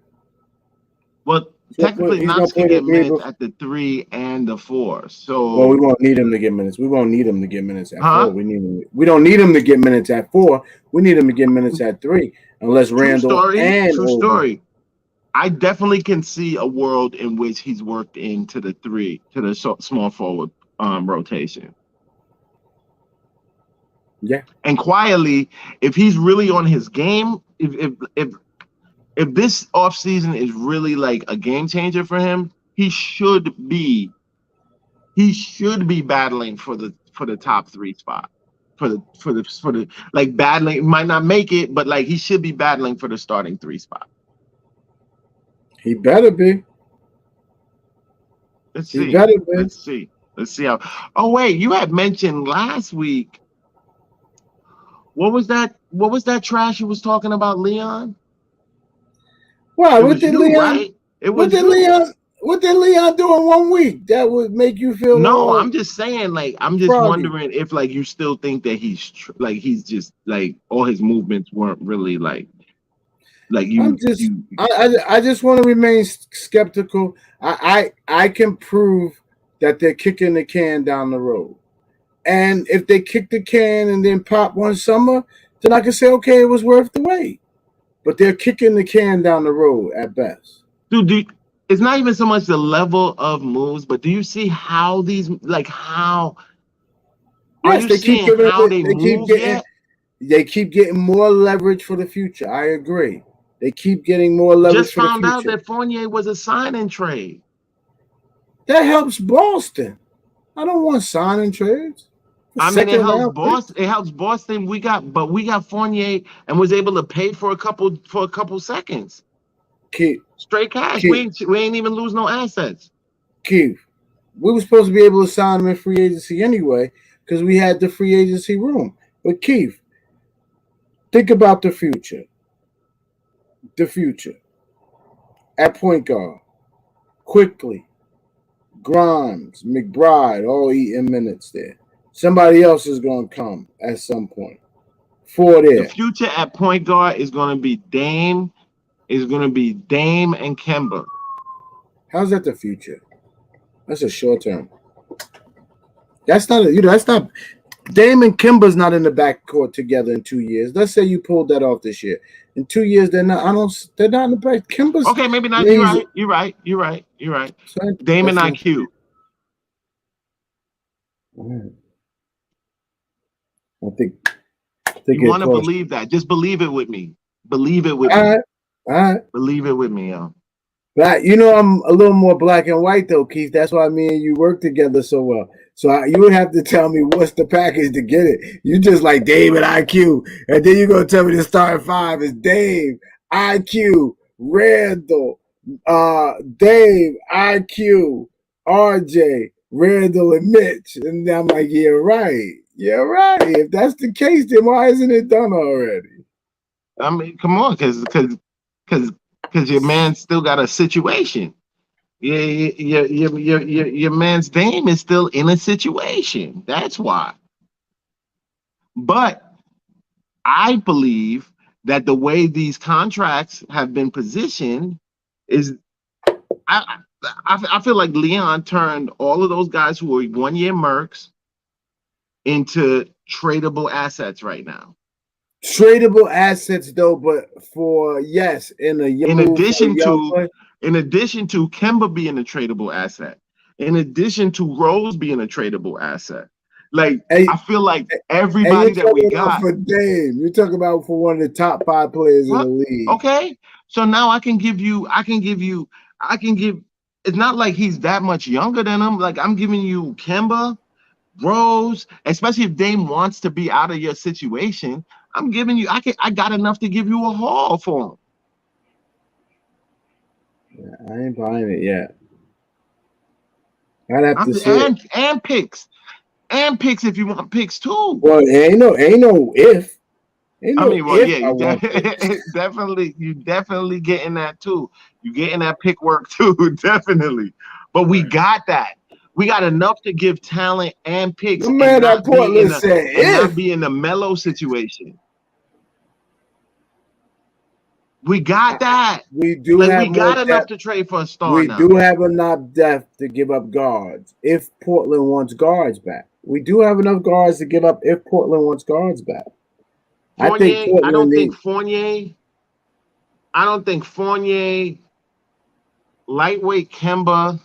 Well, technically, Knox can get minutes at the 3 and the 4. So, well, we won't need him to get minutes. We won't need him to get minutes at 4. We don't need him to get minutes at 4. We need him to get minutes at 3, unless Randall. True story. I definitely can see a world in which he's worked into the 3, to the small forward rotation. Yeah, and quietly, if he's really on his game, if this offseason is really like a game changer for him, he should be battling for the top 3 spot. For the like battling, might not make it, but like he should be battling for the starting 3 spot. He better be. Let's see. Let's see how. Oh wait, you had mentioned last week. What was that trash you was talking about, Leon? Wow, what did Leon? Right? It What was did juice. Leon do in 1 week that would make you feel No, I'm just saying, like, I'm just froggy? wondering if, like, you still think that he's just like all his movements weren't really like I'm just I just want to remain skeptical. I can prove that they're kicking the can down the road. And if they kick the can and then pop one summer, then I can say, okay, it was worth the wait. But they're kicking the can down the road at best. dude. It's not even so much the level of moves, but do you see how these like how are Yes, you seeing how they move yet? they keep getting more leverage for the future. I agree. They keep getting more leverage Just for the found out future. that Fournier was a sign-in trade. That helps Boston. I don't want signing trades. I mean, it Second helps round pick. Boston. It helps Boston. We got Fournier and was able to pay for a couple seconds. Keith, Straight cash. Keith, We ain't even lose no assets. Keith. We were supposed to be able to sign him in free agency anyway because we had the free agency room. But Keith, think about the future. The future. At point guard. Quickly. Grimes, McBride, all eating minutes there. Somebody else is going to come at some point. For The there. future at point guard is going to be Dame. Is going to be Dame and Kemba. How's that the future? That's a short term. That's not that's not Dame and Kimba's not in the backcourt together in 2 years. Let's say you pulled that off this year. In 2 years, they're not in the back. Kimba's Okay, maybe not. You're right. Dame and IQ. I think You want to believe that. Just believe it with me. Believe it with me. All right. Believe it with me, yo. But I'm a little more black and white though, Keith. That's why me and you work together so well. So you would have to tell me what's the package to get it. You just like Dave and IQ, and then you're gonna tell me the starting five is Dave, IQ, Randall, Dave, IQ, RJ, Randall, and Mitch. And I'm like, yeah, right. If that's the case, then why isn't it done already? I mean, come on, because your man still got a situation. Your man's Dame is still in a situation. That's why. But I believe that the way these contracts have been positioned is, I feel like Leon turned all of those guys who were 1 year mercs into tradable assets right now. Tradable assets though, but in addition to Kemba being a tradable asset, in addition to Rose being a tradable asset. Like, I feel like everybody that we got for Dame, you're talking about for one of the top 5 players in the league. Okay, so now I can give. It's not like he's that much younger than him. Like, I'm giving you Kemba, Rose, especially if Dame wants to be out of your situation. I'm giving you. I got enough to give you a haul for him. Yeah, I ain't buying it yet. I'd have to see and picks. And picks if you want picks too. Well, ain't no if. Definitely, you definitely getting that too. You getting that pick work too, definitely. But we got that. We got enough to give talent and picks. The man at Portland said, not be in a mellow situation. We got that. We do have we got enough to trade for a star. We do have enough depth to give up guards if Portland wants guards back. We do have enough guards to give up if Portland wants guards back. I don't think Fournier, lightweight Kemba,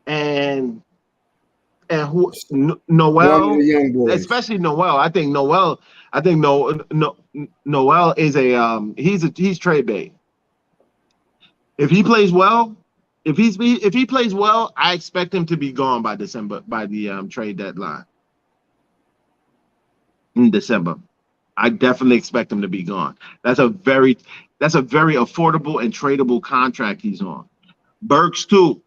and who Noel, especially Noel. I think Noel is he's trade bait. If he plays well, if he plays well, I expect him to be gone by the trade deadline in December. I definitely expect him to be gone. That's a very affordable and tradable contract he's on. Burks too.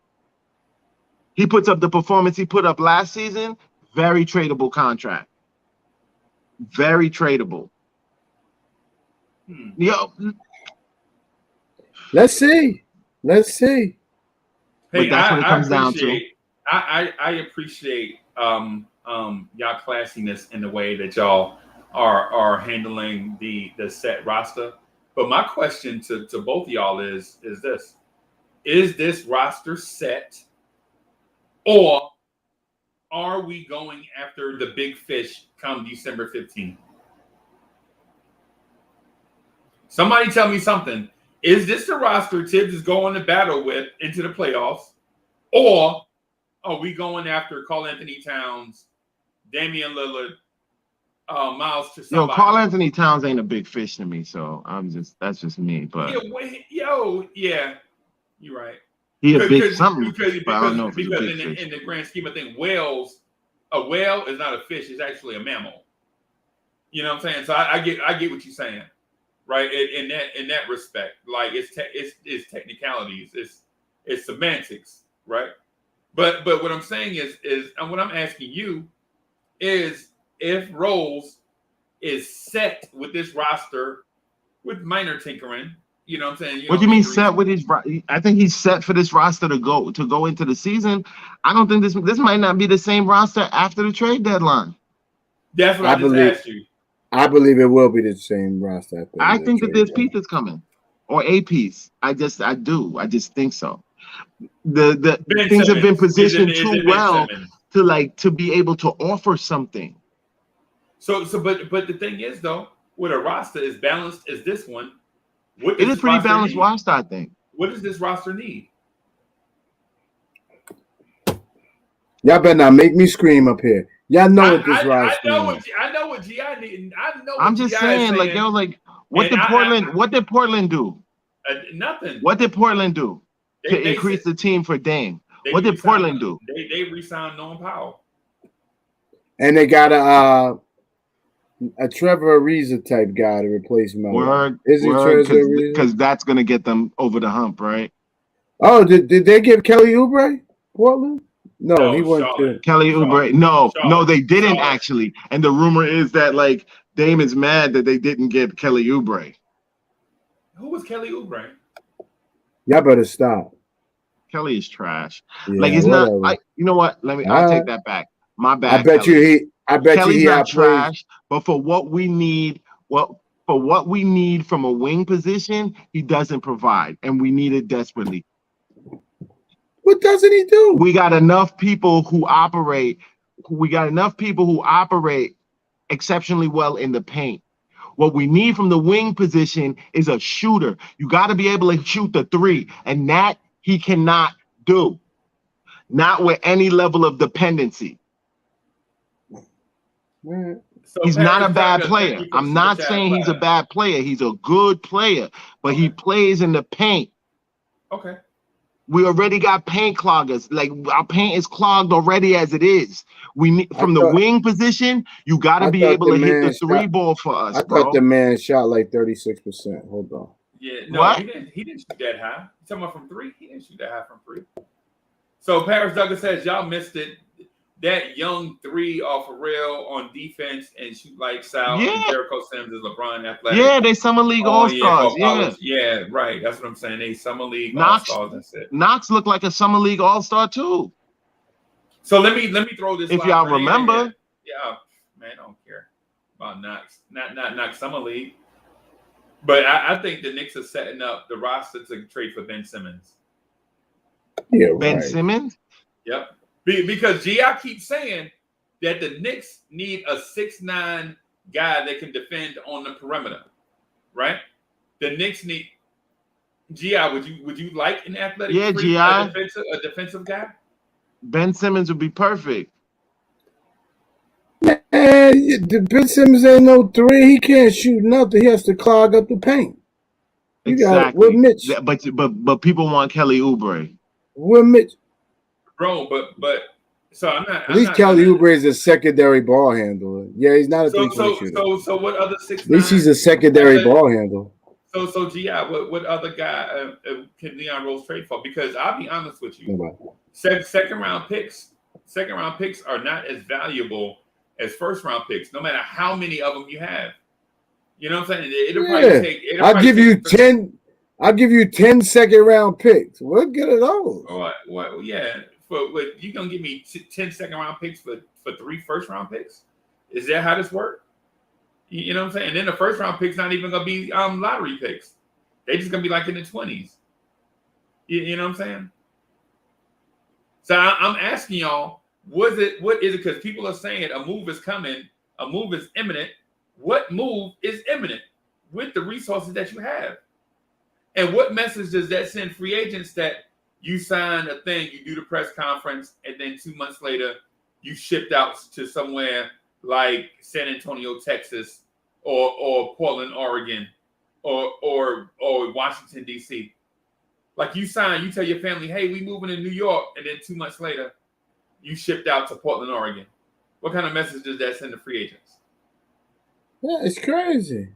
He puts up the performance he put up last season. Very tradable contract. Very tradable. Let's see. Let's see. Hey, But that's what it I comes down to. appreciate. I appreciate y'all classiness in the way that y'all are handling the set roster. But my question to both of y'all is this: is this roster set, or are we going after the big fish come December 15th? Somebody tell me something. Is this the roster Tibbs is going to battle with into the playoffs? Or are we going after Karl Anthony Towns, Damian Lillard, Miles to somebody? Yo, Karl Anthony Towns ain't a big fish to me, so that's just me. But yeah, you're right. He a big something, because but I don't know if he's a big fish. In the grand scheme of things, a whale is not a fish; it's actually a mammal. You know what I'm saying? So I get what you're saying, right? In that respect, like it's technicalities, it's semantics, right? But what I'm saying is and what I'm asking you is if Rose is set with this roster with minor tinkering. You know what I'm saying? What do you mean set with his? I think he's set for this roster to go into the season. I don't think this might not be the same roster after the trade deadline. That's what I just asked you. I believe it will be the same roster. I think that there's pieces coming, or a piece. I just think so. The things have been positioned too well to be able to offer something. So but the thing is though, with a roster as balanced as this one. It is pretty balanced roster, I think. What does this roster need? Y'all better not make me scream up here. Y'all know what this roster needs. I know what GI need. I'm just saying, like, yo, like, what did Portland do? Nothing. What did Portland do to increase the team for Dame? What did Portland do? They re-signed Norman Powell. And they got a Trevor Ariza type guy to replace Melo. Because that's gonna get them over the hump, right? Oh, did they give Kelly Oubre Portland? No, he went to Kelly Oubre. No, they didn't actually. And the rumor is that like Dame is mad that they didn't get Kelly Oubre. Who was Kelly Oubre? Y'all better stop. Kelly is trash. Yeah, like it's whatever. not. You know what? I'll take that back. My bad. I bet Kelly's you not trash, but for what we need, from a wing position, he doesn't provide, and we need it desperately. What doesn't he do? We got enough people who operate. Exceptionally well in the paint. What we need from the wing position is a shooter. You got to be able to shoot the three, and that he cannot do. Not with any level of dependency. So he's not a bad player. I'm not saying he's a bad player. He's a good player, but he plays in the paint. Okay. We already got paint cloggers. Like our paint is clogged already as it is. We need from the wing position. You got to be able to hit the three ball for us. I thought the man shot like 36%. Hold on. Yeah, no, he didn't shoot that high. You talking about from three? He didn't shoot that high from three. So Paris Douglas says y'all missed it. That young three off of real on defense and shoot like Sal and Jericho Sims is LeBron athletic. Yeah, they summer league all-stars. Yeah, right. That's what I'm saying. They summer league all-stars. That's it. Knox looked like a summer league all-star too. So let me throw this. If y'all remember. Yeah, man, I don't care about Knox. Not summer league. But I think the Knicks are setting up the roster to trade for Ben Simmons. Yeah, Ben Simmons? Yep. Because G.I. keeps saying that the Knicks need a 6'9" guy that can defend on the perimeter, right? The Knicks need G.I. Would you like an athletic? Yeah, G.I. A defensive guy. Ben Simmons would be perfect. Man, Ben Simmons ain't no three. He can't shoot nothing. He has to clog up the paint. Exactly. With Mitch. But people want Kelly Oubre. With Mitch. Bro, but so I'm not. At least Kelly Oubre is a secondary ball handler. Yeah, he's not a three-point shooter. So what other 6'9"? At least he's a secondary ball handler. So G.I., what other guy can Leon Rose trade for? Because I'll be honest with you, second round picks are not as valuable as first round picks, no matter how many of them you have. You know what I'm saying? I'll give you 10. I'll give you 10 second-round picks. We'll get it all. Well, yeah. But you gonna give me 10 second-round picks for 3 first-round picks? Is that how this works? You know what I'm saying? And then the first-round picks not even gonna be lottery picks. They just gonna be like in the 20s. You know what I'm saying? So I'm asking y'all, what is it? Because people are saying a move is coming, a move is imminent. What move is imminent with the resources that you have? And what message does that send free agents that you sign a thing, you do the press conference, and then 2 months later, you shipped out to somewhere like San Antonio, Texas, or Portland, Oregon, or Washington, D.C.? Like you sign, you tell your family, hey, we moving to New York, and then 2 months later, you shipped out to Portland, Oregon. What kind of message does that send to free agents? Yeah, it's crazy.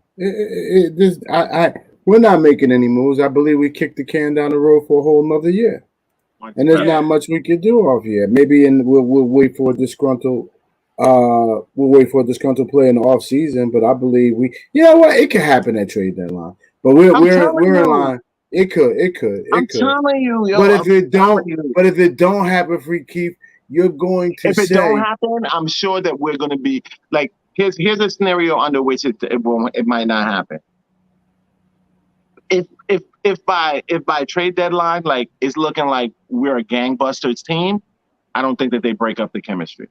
We're not making any moves. I believe we kicked the can down the road for a whole another year, and there's not much we can do off here. Maybe we'll wait for a disgruntled. We'll wait for a disgruntled player in the off season, but I believe you know what, it could happen at trade deadline. But we're in line. It could. I'm telling you, yo. But if it don't happen, FreeKeith, you're going to. If it don't happen, I'm sure that we're going to be like. Here's a scenario under which it might not happen. If by trade deadline, like it's looking like we're a gangbusters team, I don't think that they break up the chemistry.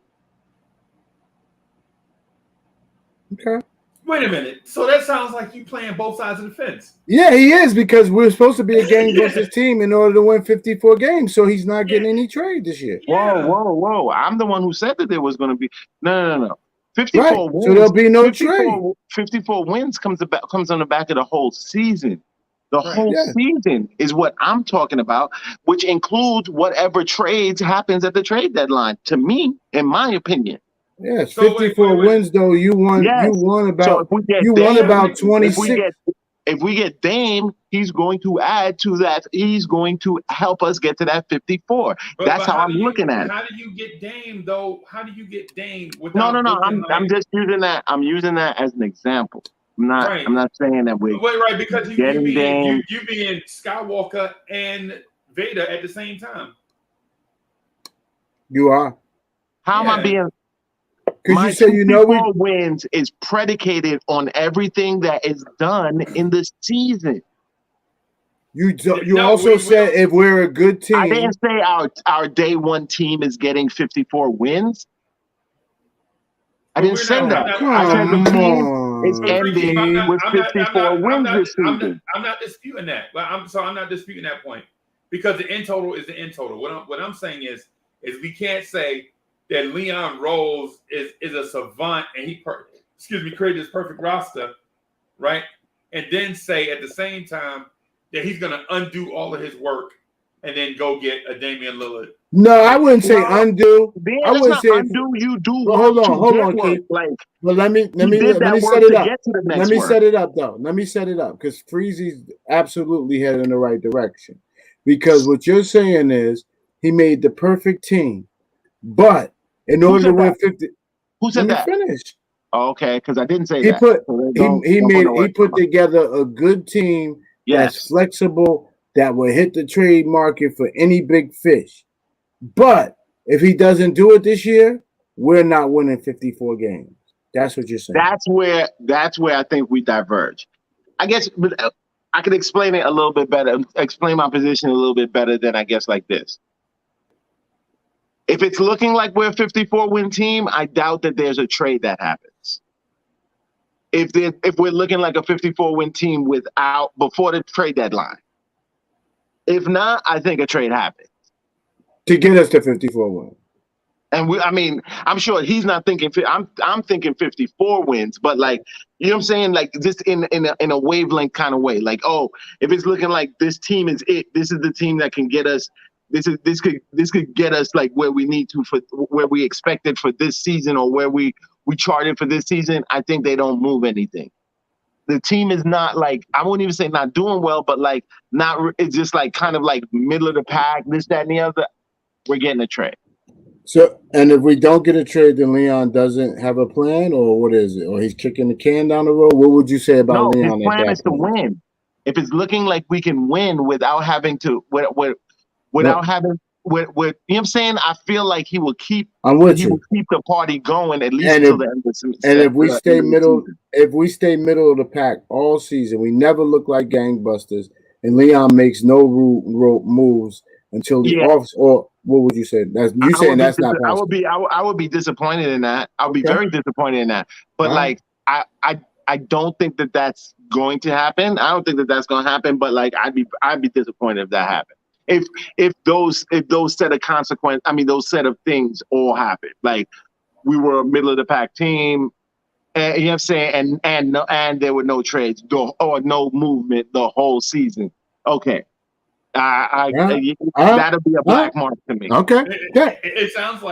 Okay. Wait a minute. So that sounds like you playing both sides of the fence. Yeah, he is, because we're supposed to be a gangbusters team in order to win 54 games. So he's not getting any trade this year. Yeah. Whoa! I'm the one who said that there was going to be no. 54 right. wins. So there'll be no 54, trade. 54 wins comes on the back of the whole season. The whole season is what I'm talking about, which includes whatever trades happens at the trade deadline. To me, in my opinion. Yes, 54 wins though. You won. Yes. You won about. So won about 26. If we get Dame, he's going to add to that. He's going to help us get to that 54. That's how I'm looking at it. How do you get Dame though? How do you get Dame without? No. I'm just using that. I'm using that as an example. I'm not saying that we're right, because you being Skywalker and Vader at the same time. You are. How am I being? Because you said 54 wins is predicated on everything that is done in the season. You also said if we're a good team. I didn't say our day one team is getting 54 wins. I didn't say that. I said the team is ending with 54 wins this season. I'm not disputing that. But I'm not disputing that point, because the end total is the end total. What I'm saying is we can't say that Leon Rose is a savant and he created this perfect roster, right? And then say at the same time that he's going to undo all of his work and then go get a Damian Lillard. No, I wouldn't say undo. I wouldn't say undo. You do. Well, hold on, Keith. Well, let me set it up. Let me set it up though. Let me set it up, because Freezy's absolutely headed in the right direction. Because what you're saying is he made the perfect team, but in order to win 50, who said that? Finish. Oh, okay, because I didn't say he that. He put together a good team that's flexible, that will hit the trade market for any big fish. But if he doesn't do it this year, we're not winning 54 games. That's what you're saying. That's where I think we diverge. I guess I could explain it a little bit better, explain my position a little bit better than I guess like this. If it's looking like we're a 54-win team, I doubt that there's a trade that happens. If we're looking like a 54-win team before the trade deadline. If not, I think a trade happens. To get us to 54 wins. And I'm sure he's not thinking. I'm thinking 54 wins, but like, you know what I'm saying, like just in a wavelength kind of way. Like, oh, if it's looking like this team is it, this is the team that can get us. This could get us like where we need to, for where we expected for this season, or where we charted for this season. I think they don't move anything. The team is not like, I wouldn't even say not doing well, but like it's just like kind of like middle of the pack, this, that, and the other. We're getting a trade. So, and if we don't get a trade, then Leon doesn't have a plan, or what is it? Or he's kicking the can down the road? What would you say about Leon? His plan is to win. if it's looking like we can win without having to, without having, you know what I'm saying? I feel like he will keep the party going at least until the end of the season. And if we stay middle of the pack all season, we never look like gangbusters, and Leon makes no moves until the off. Or what would you say? That's not possible. I would be disappointed in that. I'll be very disappointed in that. But like I don't think that that's going to happen. I don't think that that's going to happen. But like I'd be disappointed if that happened. If those set of those set of things all happen. Like we were a middle of the pack team, and, you know what I'm saying, and there were no trades or no movement the whole season. Okay. That'll be a black mark to me. Okay. It sounds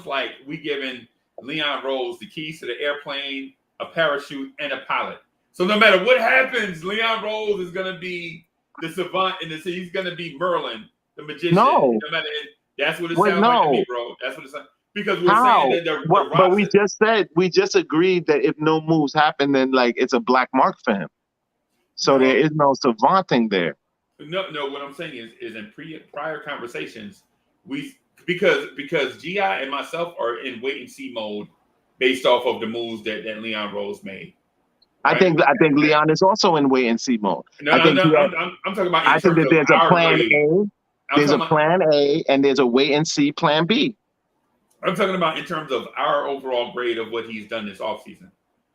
like we giving Leon Rose the keys to the airplane, a parachute, and a pilot. So no matter what happens, Leon Rose is gonna be the savant in he's gonna be Merlin, the magician. No matter that's what it sounds like to me, bro. That's what it sounds because we're saying that but we just agreed that if no moves happen, then like it's a black mark for him. So there is no savanting there. No. What I'm saying is in prior conversations, because GI and myself are in wait and see mode based off of the moves that Leon Rose made. Right? I think Leon is also in wait and see mode. I'm talking about. I think that there's a plan A. There's a plan A, and there's a wait and see plan B. I'm talking about in terms of our overall grade of what he's done this offseason.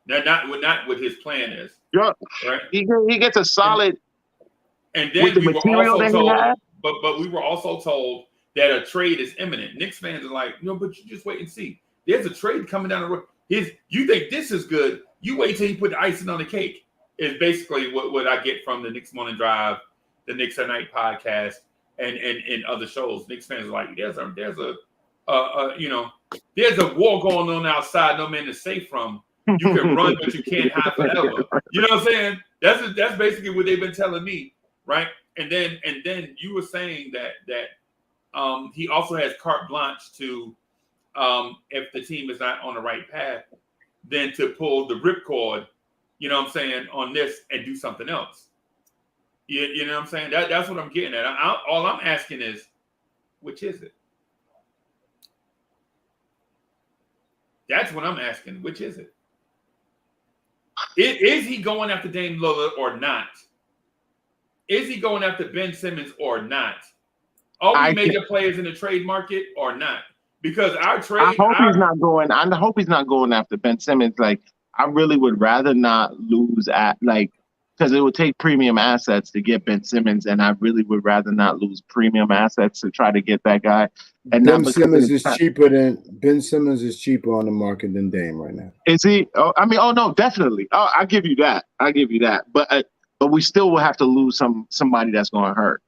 Not what his plan is. Yeah, right. He gets a solid. And then with the material that he had. But we were also told that a trade is imminent. Knicks fans are like, no, but you just wait and see. There's a trade coming down the road. You think this is good? You wait till he put the icing on the cake. Is basically what I get from the Knicks Morning Drive, the Knicks at Night podcast, and other shows. Knicks fans are like, there's a war going on outside. No man is safe from. You can run, but you can't hide forever. You know what I'm saying? That's basically what they've been telling me. Right, and then you were saying that he also has carte blanche to if the team is not on the right path, then to pull the ripcord, you know what I'm saying, on this and do something else. You know what I'm saying? That's what I'm getting at. All I'm asking is, which is it? That's what I'm asking. Which is it? Is he going after Dame Lillard or not? Is he going after Ben Simmons or not? Are we major players in the trade market or not? Because our trade. I hope he's not going after Ben Simmons. Like, I really would rather not lose because it would take premium assets to get Ben Simmons, and I really would rather not lose premium assets to try to get that guy. And Ben Simmons is cheaper on the market than Dame right now. Is he? Oh, no, definitely. Oh, I give you that. But we still will have to lose somebody that's going to hurt.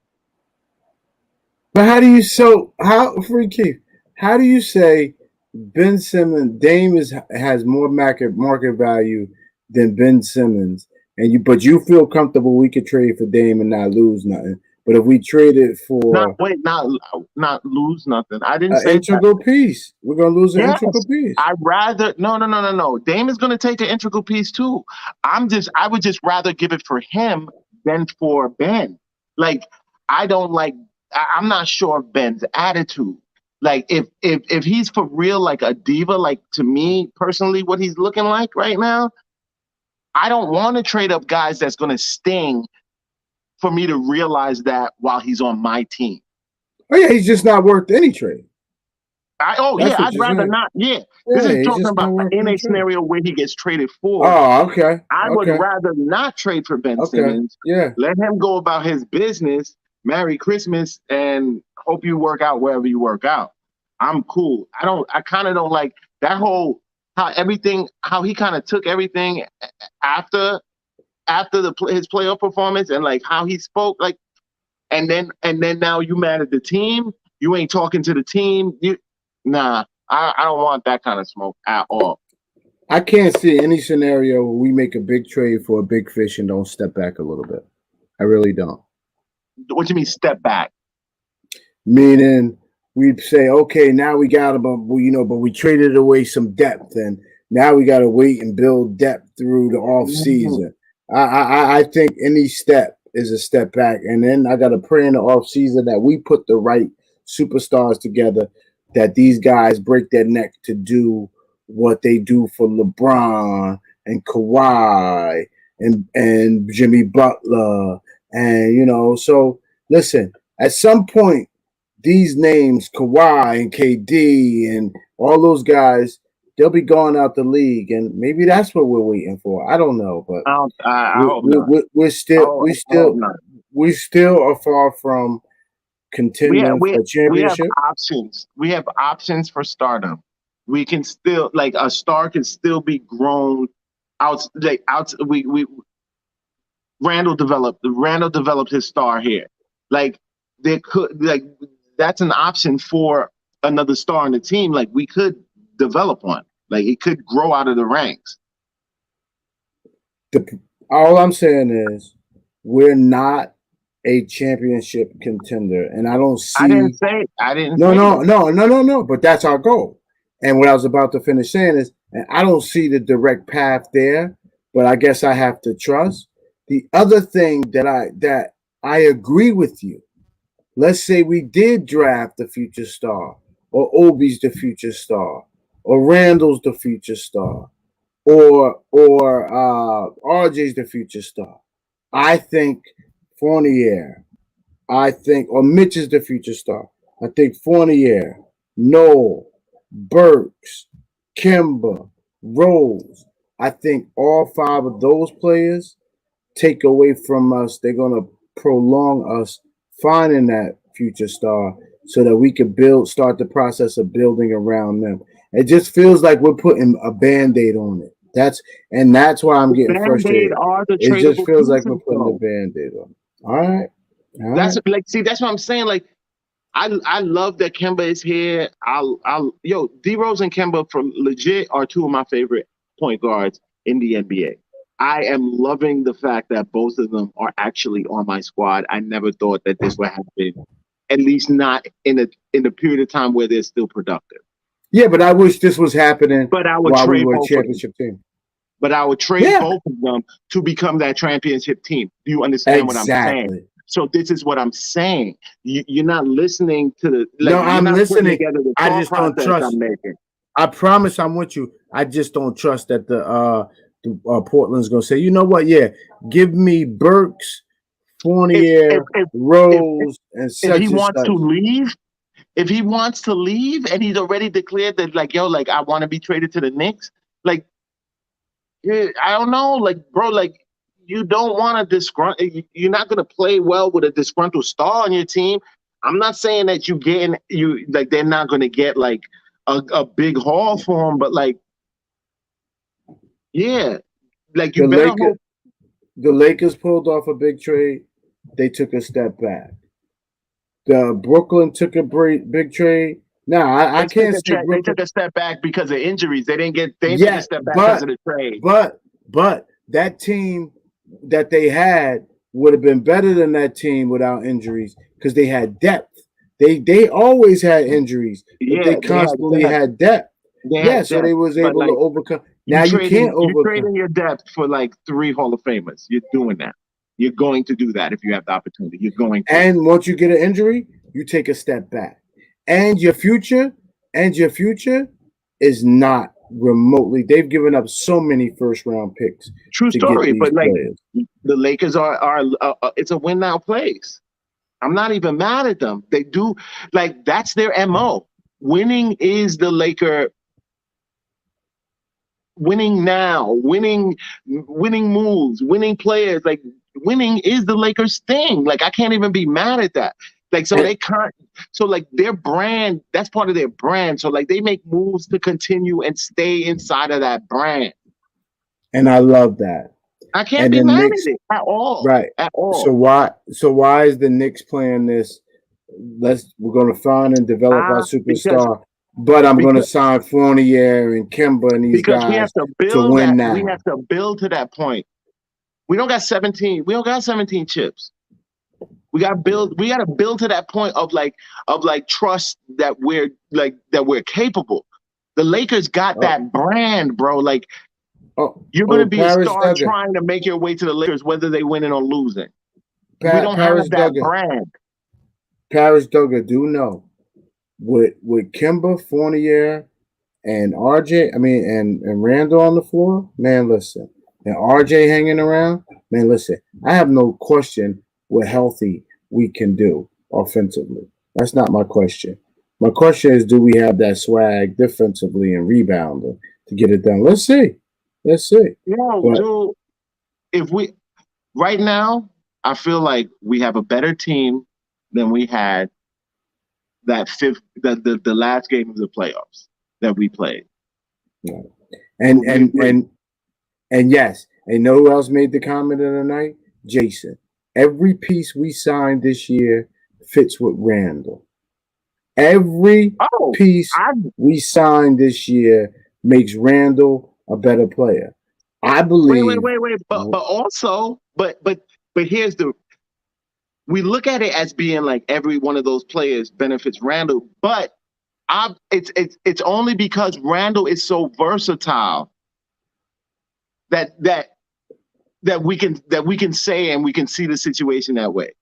But how do you FreeKeith? How do you say Ben Simmons, Dame has more market value than Ben Simmons, but you feel comfortable we could trade for Dame and not lose nothing? But if we trade it for not lose nothing. I didn't say integral piece. We're gonna lose an integral piece. I'd rather no. Dame is gonna take an integral piece too. I would just rather give it for him than for Ben. Like I'm not sure of Ben's attitude. Like if he's for real like a diva, like to me personally, what he's looking like right now, I don't want to trade up guys that's gonna sting for me to realize that while he's on my team. Oh yeah, he's just not worth any trade. I'd rather not. Yeah, this is talking about in a scenario where he gets traded for. Oh, okay. I would rather not trade for Ben Simmons. Yeah, let him go about his business. Merry Christmas, and hope you work out wherever you work out. I'm cool. I kind of don't like that whole how he kind of took everything after his playoff performance and like how he spoke, like, and then now you mad at the team. You ain't talking to the team. I don't want that kind of smoke at all. I can't see any scenario where we make a big trade for a big fish and don't step back a little bit. I really don't. What do you mean step back? Meaning we'd say, okay, now we got him, but we traded away some depth, and now we got to wait and build depth through the off season. I think any step is a step back. And then I got to pray in the offseason that we put the right superstars together, that these guys break their neck to do what they do for LeBron and Kawhi and Jimmy Butler. And, you know, so listen, at some point, these names, Kawhi and KD and all those guys, they'll be going out the league, and maybe that's what we're waiting for. I don't know, but I hope not. we're still we still are far from contending for We have championship. options. We have options for stardom. We can still, like, a star can still be grown out. Like, we Randall developed his star here. Like, there could, like, that's an option for another star on the team. Like, we could develop one. Like, it could grow out of the ranks. All I'm saying is we're not a championship contender, and I don't see. I didn't say. No. But that's our goal. And what I was about to finish saying is, and I don't see the direct path there, but I guess I have to trust. The other thing that I agree with you. Let's say we did draft the future star, or Obi's the future star, or Randall's the future star, or RJ's the future star. I think Fournier. Or Mitch is the future star. I think Fournier, Noel, Burks, Kemba, Rose. I think all 5 of those players take away from us. They're going to prolong us finding that future star so that we could start the process of building around them. It just feels like we're putting a Band-Aid on it. That's why I'm getting frustrated. It just feels like we're putting a Band-Aid on it. All right. That's what I'm saying. Like, I love that Kemba is here. D Rose and Kemba from legit are 2 of my favorite point guards in the NBA. I am loving the fact that both of them are actually on my squad. I never thought that this would happen, at least not in a period of time where they're still productive. Yeah, but I wish this was happening while we were a championship team. But I would trade both of them to become that championship team. Do you understand what I'm saying? So this is what I'm saying. You're not listening to the. No, I'm listening. I just don't trust. I promise I'm with you. I just don't trust that the Portland's going to say, you know what? Yeah, give me Burks, Fournier, Rose, and such. If he wants to leave, if he wants to leave, and he's already declared that, like, yo, like, I want to be traded to the Knicks, like, yeah, I don't know, like, bro, like, you don't want to you're not going to play well with a disgruntled star on your team. I'm not saying that they're not going to get, like, a big haul for him, but, like, yeah, like, you better hope. The Lakers pulled off a big trade. They took a step back. The Brooklyn took a big trade. Now, I can't say they took a step back because of injuries. They didn't take a step back because of the trade. But that team that they had would have been better than that team without injuries because they had depth. They always had injuries, but they constantly had depth. So they was able to overcome. Now you can't overcome. You're trading your depth for, like, 3 Hall of Famers. You're doing that. You're going to do that if you have the opportunity. You're going to. And once you get an injury, you take a step back. And your future is not remotely. They've given up so many first-round picks. True story, but, like, the Lakers are it's a win now place. I'm not even mad at them. They do, like, that's their MO. Winning is the Laker. Winning now, winning moves, winning players, like, winning is the Lakers thing. Like, I can't even be mad at that. Like, so they can't. So, like, their brand, that's part of their brand. So, like, they make moves to continue and stay inside of that brand. And I love that. I can't be mad at it at all. Right. At all. So why is the Knicks playing this? We're going to find and develop our superstar. But I'm going to sign Fournier and Kemba and these guys we have to build to win now. We have to build to that point. We don't got 17. We don't got 17 chips. We got to build. We got to build to that point of trust that we're capable. The Lakers got that brand, bro. Like, You're going to be a Paris star Duggan. trying to make your way to the Lakers, whether they winning or losing. We don't Paris have that Duggan. brand. Paris Duggan do know with Kimba Fournier and RJ, and Randall on the floor, man, listen. And RJ hanging around, man, listen. I have no question what healthy we can do offensively. That's not my question. My question is, do we have that swag defensively and rebounding to get it done? Let's see. Dude, if we right now, I feel like we have a better team than we had the last game of the playoffs that we played. Yeah. And yes, and know who else made the comment of the night? Jason. Every piece we signed this year fits with Randall. Every piece we signed this year makes Randall a better player. I believe. Wait. But here's we look at it as being like every one of those players benefits Randall, but it's only because Randall is so versatile that we can say and we can see the situation that way.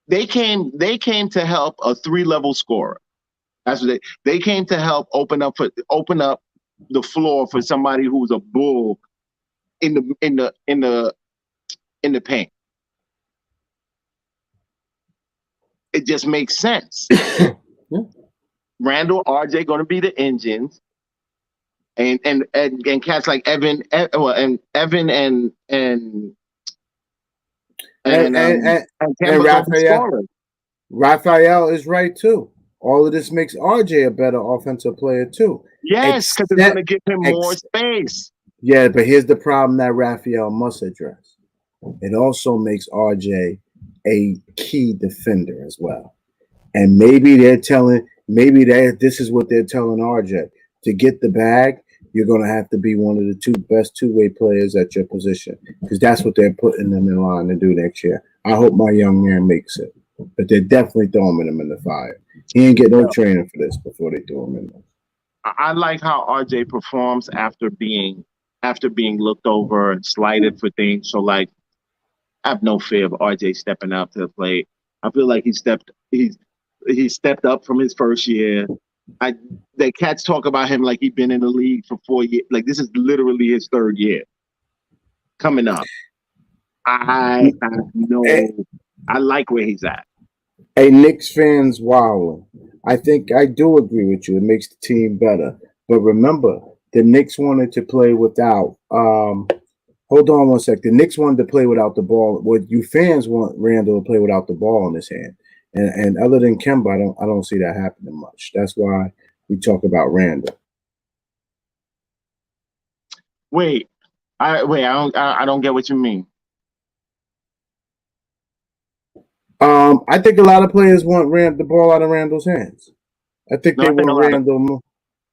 They came to help a 3-level scorer. That's what they came to help open up the floor for somebody who's a bull in the paint. It just makes sense. Yeah. Randall, RJ going to be the engines, and cats like Evan and Raphael. Raphael is right too. All of this makes RJ a better offensive player too. Yes, because it's going to give him more space. Yeah, but here's the problem that Raphael must address. It also makes RJ a key defender as well. And maybe this is what they're telling RJ. To get the bag, you're going to have to be one of the best two-way players at your position, because that's what they're putting them in line to do next year. I hope my young man makes it, but they're definitely throwing him in the fire. He ain't get no training for this before they throw him in there. I like how RJ performs after being looked over and slighted for things. So like, I have no fear of RJ stepping up to the plate. I feel like he stepped up from his first year. The cats talk about him like he's been in the league for 4 years. Like this is literally his 3rd year coming up. I like where he's at. Hey, Knicks fans, wow. I think I do agree with you. It makes the team better. But remember, the Knicks wanted to play without hold on one sec. The Knicks wanted to play without the ball. What you fans want Randall to play without the ball in his hand. And other than Kemba, I don't see that happening much. That's why we talk about Randall. Wait, I don't get what you mean. I think a lot of players want the ball out of Randall's hands. I think they want Randall more.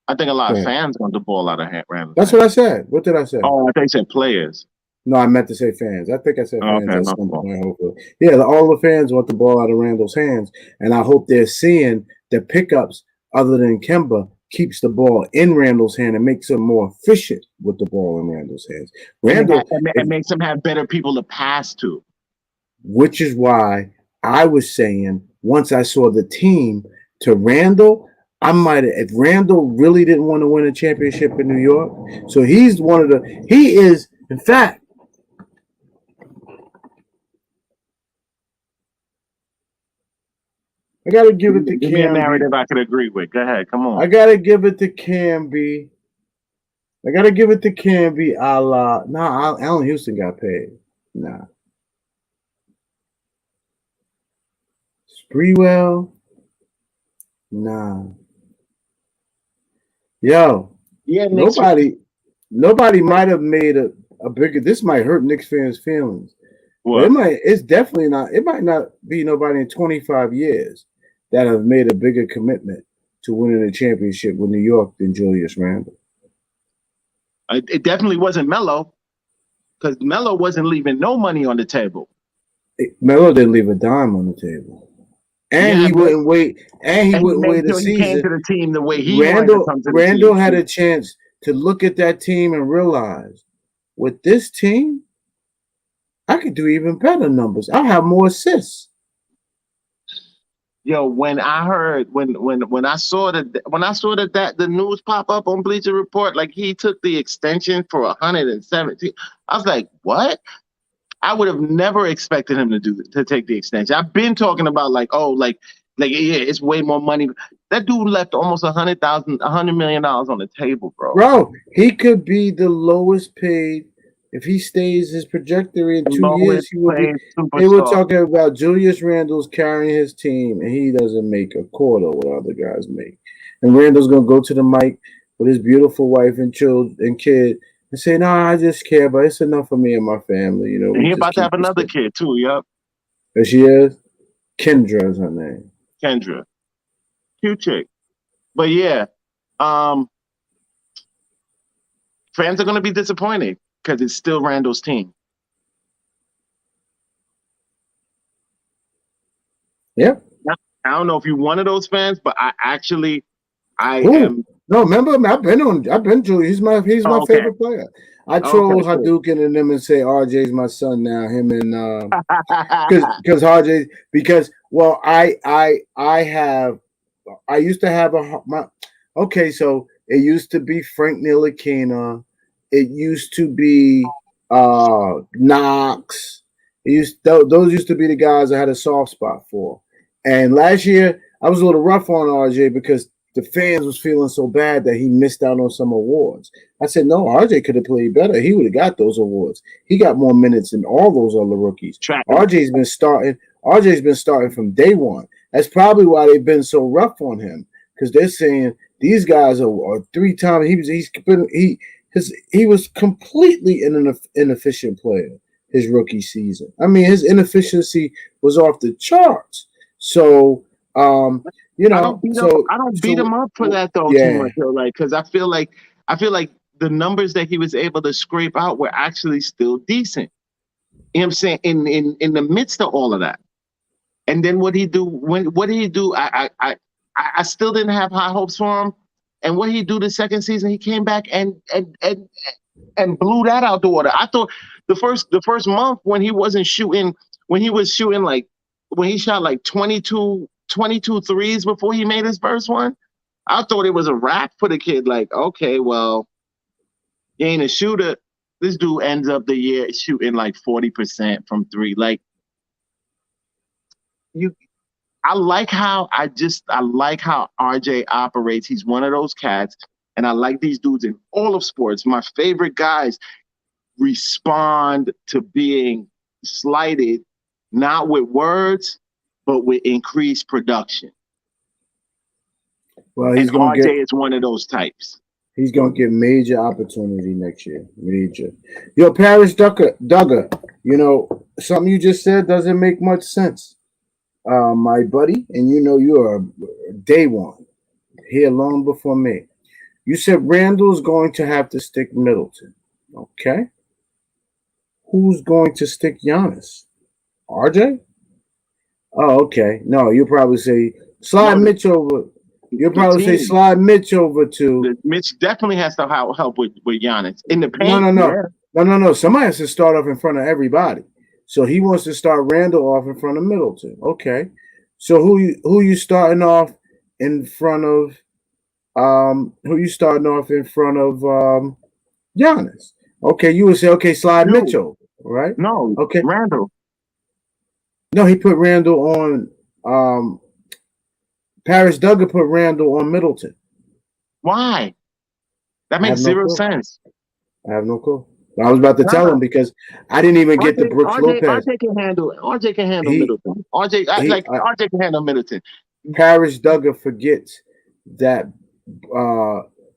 I think a lot of fans want the ball out of Randall. That's what I said. What did I say? Oh, I think you said players. No, I meant to say fans. I think I said fans Okay, at some point, hopefully. Yeah, all the fans want the ball out of Randall's hands, and I hope they're seeing the pickups other than Kemba keeps the ball in Randall's hand and makes him more efficient with the ball in Randall's hands. It makes him have better people to pass to. Which is why I was saying once I saw the team to Randall, I might have, if Randall really didn't want to win a championship in New York, so he is, in fact, I got to give it to Give me a Cam. narrative I could agree with. Go ahead. Come on. I got to give it to Cam B. I got to give it to Cam B. Allen Houston got paid. Nah. Spreewell. Nah. Yo. Yeah, nobody might have made a bigger. This might hurt Knicks fans' feelings. What? It's definitely not. It might not be nobody in 25 years that have made a bigger commitment to winning a championship with New York than Julius Randle. It definitely wasn't Melo, because Melo wasn't leaving no money on the table. Melo didn't leave a dime on the table, and he wouldn't wait. And he wouldn't wait a season. He came to the team the way he Randle had a chance to look at that team and realize, with this team, I could do even better numbers. I'll have more assists. Yo, when I heard when I saw that the news pop up on Bleacher Report, like he took the extension for 117, I was like, what? I would have never expected him to take the extension. I've been talking about like, oh, like yeah, it's way more money. That dude left almost $100 million on the table, bro. Bro, he could be the lowest paid. If he stays his trajectory in 2 years, he will be. They were talking about Julius Randle's carrying his team, and he doesn't make a quarter what other guys make. And Randle's gonna go to the mic with his beautiful wife and children and kid and say, "No, I just care, but it's enough for me and my family." You know, and he about to have another kid too. Yep. There she is. Kendra is her name. Kendra, cute chick. But yeah, fans are gonna be disappointed because it's still Randall's team. Yeah. I don't know if you're one of those fans, but I Ooh. am. No, remember, I've been Julius. He's my favorite player. I troll Hadouken and them and say RJ's my son now. Him and because RJ well I used to have so it used to be Frank Ntilikina. It used to be Knox. Those used to be the guys I had a soft spot for. And last year I was a little rough on RJ because the fans was feeling so bad that he missed out on some awards. I said, no, RJ could have played better. He would have got those awards. He got more minutes than all those other rookies. RJ's been starting from day one. That's probably why they've been so rough on him, because they're saying these guys are 3 times. He was completely an inefficient player his rookie season. I mean, his inefficiency was off the charts. So, you know, I don't beat him up for that though too much though, like, because I feel like the numbers that he was able to scrape out were actually still decent. You know what I'm saying? In the midst of all of that, and then what did he do? I still didn't have high hopes for him. And what did he do the second season? He came back and blew that out the water. I thought the first month when he shot like 22 threes before he made his first one, I thought it was a wrap for the kid. Like, okay, well, he ain't a shooter. This dude ends up the year shooting like 40% from 3. Like, I like how RJ operates. He's one of those cats, and I like these dudes in all of sports. My favorite guys respond to being slighted, not with words, but with increased production. Well, RJ is one of those types. He's gonna get major opportunity next year. Major. Yo, Paris Duggar, you know, something you just said doesn't make much sense. My buddy, and you know you're day one here long before me. You said Randall's going to have to stick Middleton. Okay. Who's going to stick Giannis? RJ? Oh, okay. No, you'll probably say slide Mitch over. You'll probably say slide Mitch over to. Mitch definitely has to help with Giannis in the paint. No. Somebody has to start off in front of everybody. So he wants to start Randall off in front of Middleton. Okay. So who you starting off in front of? Who you starting off in front of Giannis? Okay, you would say, okay, slide Mitchell, right? No, okay, Randall. No, he put Randall on. Paris Duggar put Randall on Middleton. Why? That makes zero sense. I have no clue. I was about to tell him because I didn't even get the Brooks Lopez. RJ can handle Middleton. RJ can handle Middleton. Paris Duggar forgets that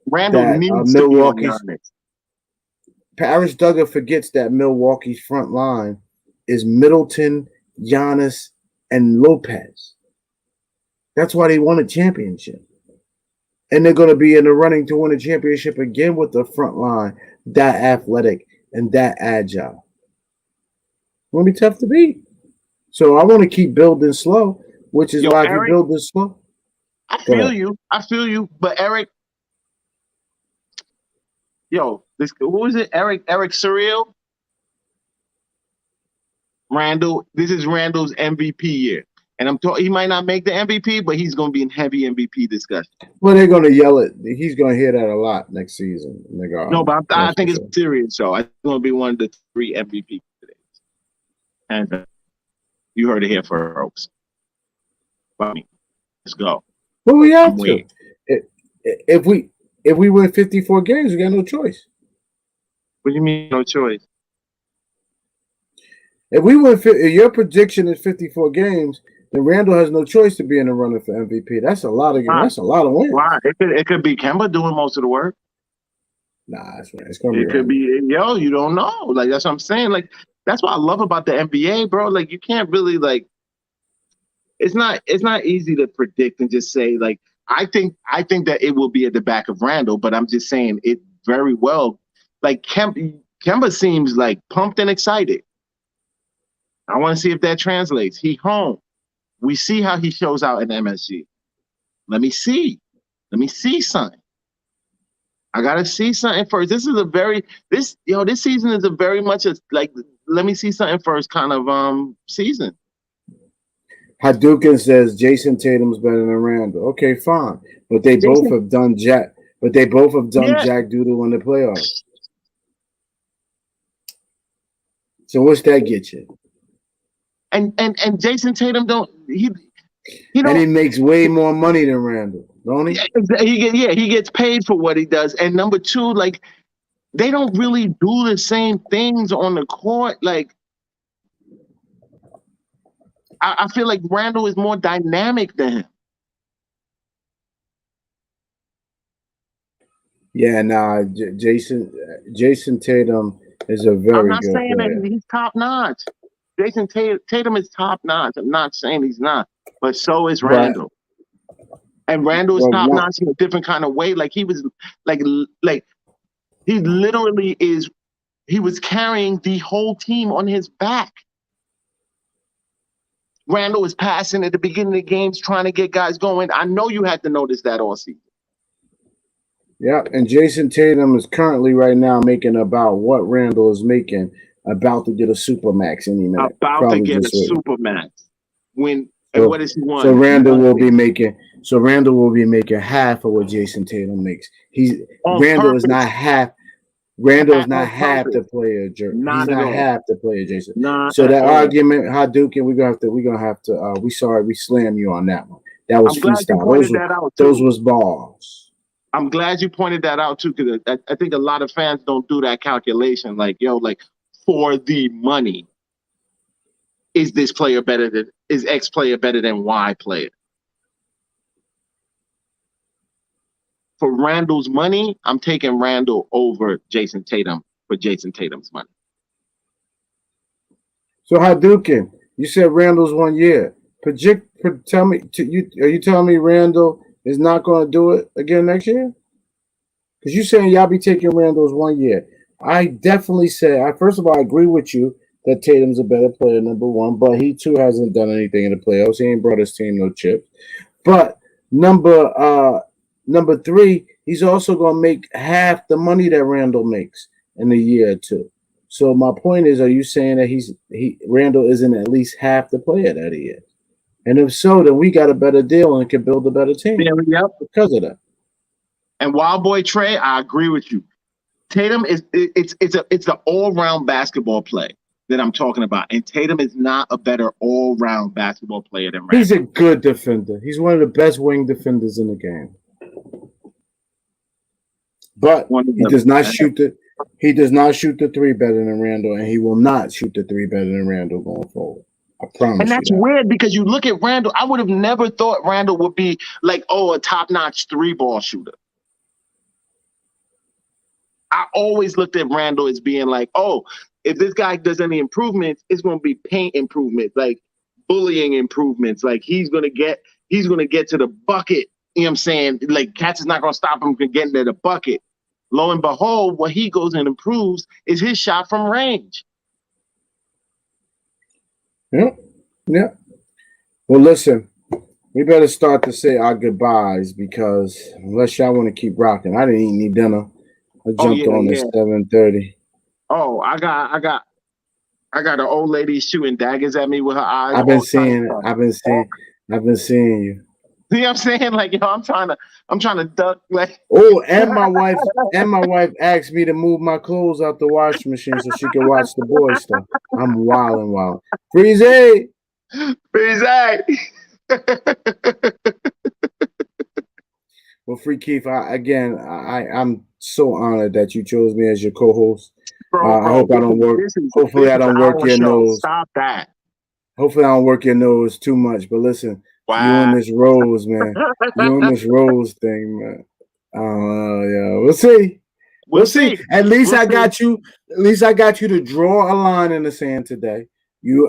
Randall needs Milwaukee's. To be on Paris Duggar forgets that Milwaukee's front line is Middleton, Giannis, and Lopez. That's why they won a championship. And they're going to be in the running to win a championship again with the front line that athletic and that agile. It's going to be tough to beat. So I want to keep building slow, which is why if you build this slow. I feel you. But Eric, Yo, this who is it? Eric Surreal? Randall. This is Randall's MVP year. And I'm talking, he might not make the MVP, but he's going to be in heavy MVP discussion. Well, they're going to yell it. He's going to hear that a lot next season. No, but I think it's sure. serious. So I think it's going to be one of the 3 MVP today. And you heard it here first. Let's go. Well, we have to. If we win 54 games, we got no choice. What do you mean no choice? If we win, if your prediction is 54 games, then Randall has no choice to be in the running for MVP. That's a lot of games. That's a lot of wins. Why? It could be Kemba doing most of the work. Nah, that's right. It's gonna be. It could be you don't know. Like that's what I'm saying. Like that's what I love about the NBA, bro. Like you can't really like. It's not easy to predict and just say like I think that it will be at the back of Randall, but I'm just saying it very well. Like Kemba seems like pumped and excited. I want to see if that translates. He home. We see how he shows out in MSG. Let me see something. I gotta see something first. This season is a very much like let me see something first kind of season. Hadouken says Jason Tatum's better than Randall. Okay, fine, but they both have done Jack. But they both have done Jack Doodle in the playoffs. So what's that get you? And Jason Tatum don't. And he makes way more money than Randall, don't he? He gets paid for what he does. And number 2, like they don't really do the same things on the court. Like I feel like Randall is more dynamic than him. Yeah, nah. Jason Tatum is a very good player. I'm not saying that he's top notch. Jason Tatum is top notch. I'm not saying he's not, but so is Randall. And Randall is top notch in a different kind of way. Like he was, like he literally is. He was carrying the whole team on his back. Randall was passing at the beginning of the games, trying to get guys going. I know you had to notice that all season. Yeah, and Jason Tatum is currently right now making about what Randall is making. About to get a supermax any minute. About to get a supermax. And what does he want? So Randall will be making half of what Jason Tatum makes. Randall is not half the player, Jerk. He's not half the player, Jason. So that argument, Hadouken, we're gonna have to we slammed you on that one. That was freestyle. Those was balls. I'm glad you pointed that out too, because I think a lot of fans don't do that calculation. Like, for the money, is X player better than Y player? For Randall's money, I'm taking Randall over Jason Tatum for Jason Tatum's money. So Hadouken, you said Randall's 1 year. Are you telling me Randall is not going to do it again next year? Because you're saying y'all be taking Randall's 1 year. I definitely say, first of all, I agree with you that Tatum's a better player, number 1, but he too hasn't done anything in the playoffs. He ain't brought his team no chips. But number 3, he's also gonna make half the money that Randall makes in a year or 2. So my point is, are you saying that Randall isn't at least half the player that he is? And if so, then we got a better deal and can build a better team because of that. And Wild Boy Trey, I agree with you. Tatum it's an all-round basketball play that I'm talking about, and Tatum is not a better all-round basketball player than Randall. He's a good defender. He's one of the best wing defenders in the game. But he does not shoot the 3 better than Randall, and he will not shoot the 3 better than Randall going forward. I promise. And that's weird because you look at Randall. I would have never thought Randall would be like, a top-notch 3-ball shooter. I always looked at Randall as being like, if this guy does any improvements, it's going to be paint improvements, like bullying improvements. Like he's going to get to the bucket. You know what I'm saying? Like Cats is not going to stop him from getting to the bucket. Lo and behold, what he goes and improves is his shot from range. Yeah. Well, listen, we better start to say our goodbyes because unless y'all want to keep rocking, I didn't eat any dinner. I Oh jumped on at yeah. 7:30. Oh, I got an old lady shooting daggers at me with her eyes. I've been All kinds seeing of it. stuff. I've been seeing you. See what I'm saying? Like, yo, I'm trying to duck. Like, Oh, and my wife asked me to move my clothes out the washing machine so she can watch the boys stuff. I'm wilding. Freeze! exactly. Well, FreeKeith, I'm so honored that you chose me as your co-host. Bro, I hope I don't work. Hopefully, I don't work your nose. Stop that. Hopefully, I don't work your nose too much. But listen, you and this Rose, man. You and this Rose thing, man. Yeah, we'll see. We'll see. At least I got you. At least I got you to draw a line in the sand today.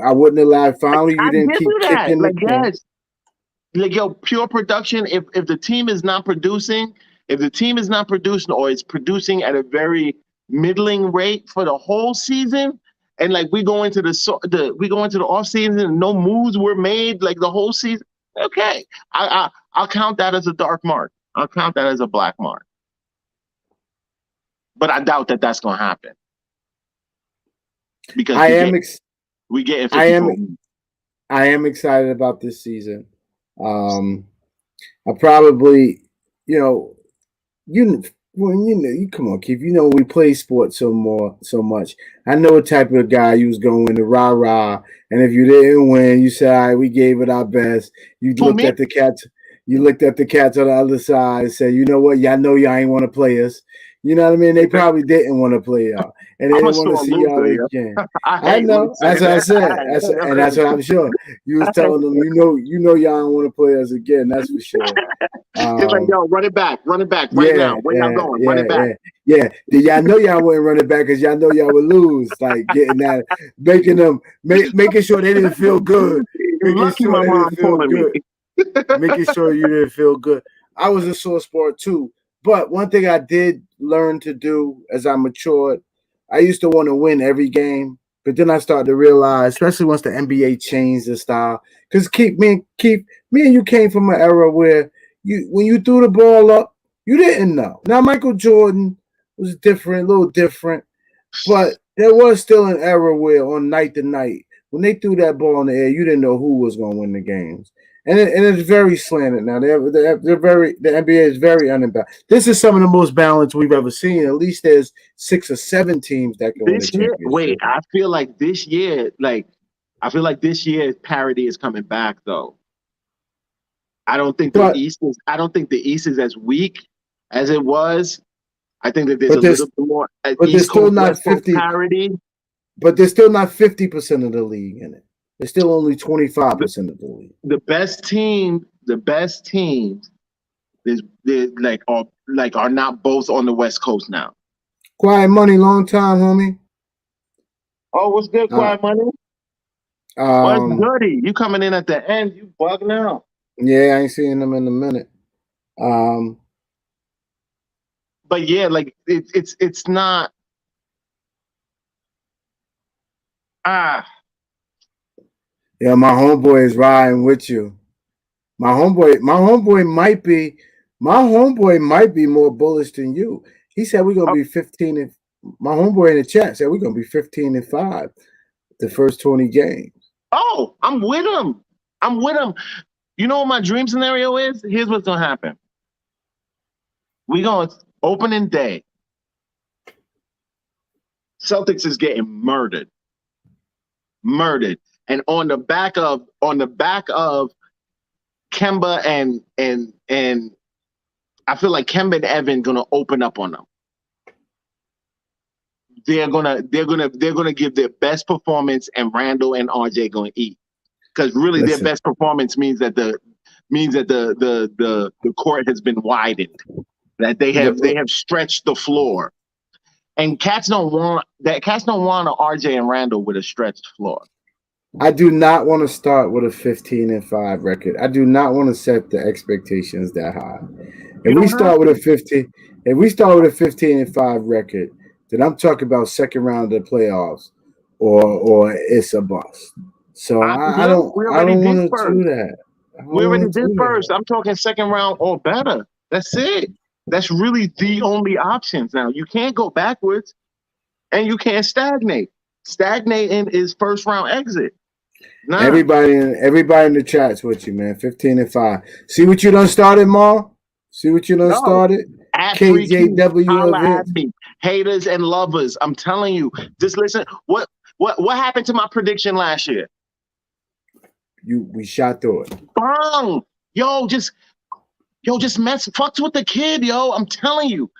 I wouldn't have lied. Finally, you didn't keep kicking the can. Yes. Like, yo, pure production. If the team is not producing, or it's producing at a very middling rate for the whole season, and like we go into the off season and no moves were made like the whole season. Okay, I'll count that as a dark mark. I'll count that as a black mark. But I doubt that that's gonna happen because I am excited about this season. I probably, come on, Keith. You know we play sports so much. I know what type of guy you was going to rah, and if you didn't win, you said, "All right, we gave it our best." You looked at the cats. You looked at the cats on the other side and said, "You know what? Y'all know y'all ain't want to play us." You know what I mean? They probably didn't want to play y'all, and they didn't want to see y'all again. I know. That's what I said. And that's what I'm sure. You was telling them, you know, y'all don't want to play us again. That's for sure. It's like, yo, run it back right now. Where y'all going? Run it back. Yeah. Did y'all know y'all wouldn't run it back because y'all know y'all would lose? Like getting that, making sure they didn't feel good. Lucky my mom calling me. Making sure you didn't feel good. I was a sore sport too. But one thing I did learn to do as I matured, I used to want to win every game, but then I started to realize, especially once the NBA changed the style, because me and you came from an era where when you threw the ball up, you didn't know. Now Michael Jordan was different, a little different, but there was still an era where on night to night, when they threw that ball in the air, you didn't know who was going to win the games. And it's very slanted now. The NBA is very unbalanced. This is some of the most balanced we've ever seen. At least there's 6 or 7 teams that can win a championship. Wait, I feel like this year, parity is coming back though. I don't think the East is as weak as it was. I think that there's a little bit more. But there's still not 50 parity. But there's still not 50% of the league in it. There's still only 25% of the league. The best teams are not both on the West Coast now. Quiet Money, long time, homie. Oh, what's good, Quiet Money? What's goody? You coming in at the end? You bugging out? Yeah, I ain't seeing them in a minute. But yeah, like it's not. Yeah, my homeboy is riding with you. My homeboy might be more bullish than you. He said we're gonna be 15 and my homeboy in the chat said we're gonna be 15-5 the first 20 games. Oh, I'm with him. You know what my dream scenario is? Here's what's gonna happen. We going opening day. Celtics is getting murdered. And on the back of Kemba and I feel like Kemba and Evan gonna open up on them. They're gonna give their best performance, and Randall and RJ gonna eat. Because really their best performance means that the court has been widened. That they have stretched the floor. And cats don't want an RJ and Randall with a stretched floor. I do not want to start with a 15-5 record. I do not want to set the expectations that high. If we start with a 15-5 record, then I'm talking about second round of the playoffs, or it's a bust. So I don't want to do that. We already did first. I'm talking second round or better. That's it. That's really the only options now. You can't go backwards, and you can't stagnate. Stagnating is first round exit. Nah. Everybody in the chats with you, man. 15-5. See what you done started, Ma? See what you done started? At FreeKeith, KJW holla at events. me. Haters and lovers. I'm telling you. Just listen. What happened to my prediction last year? We shot through it. Bang! Just fucks with the kid, yo. I'm telling you.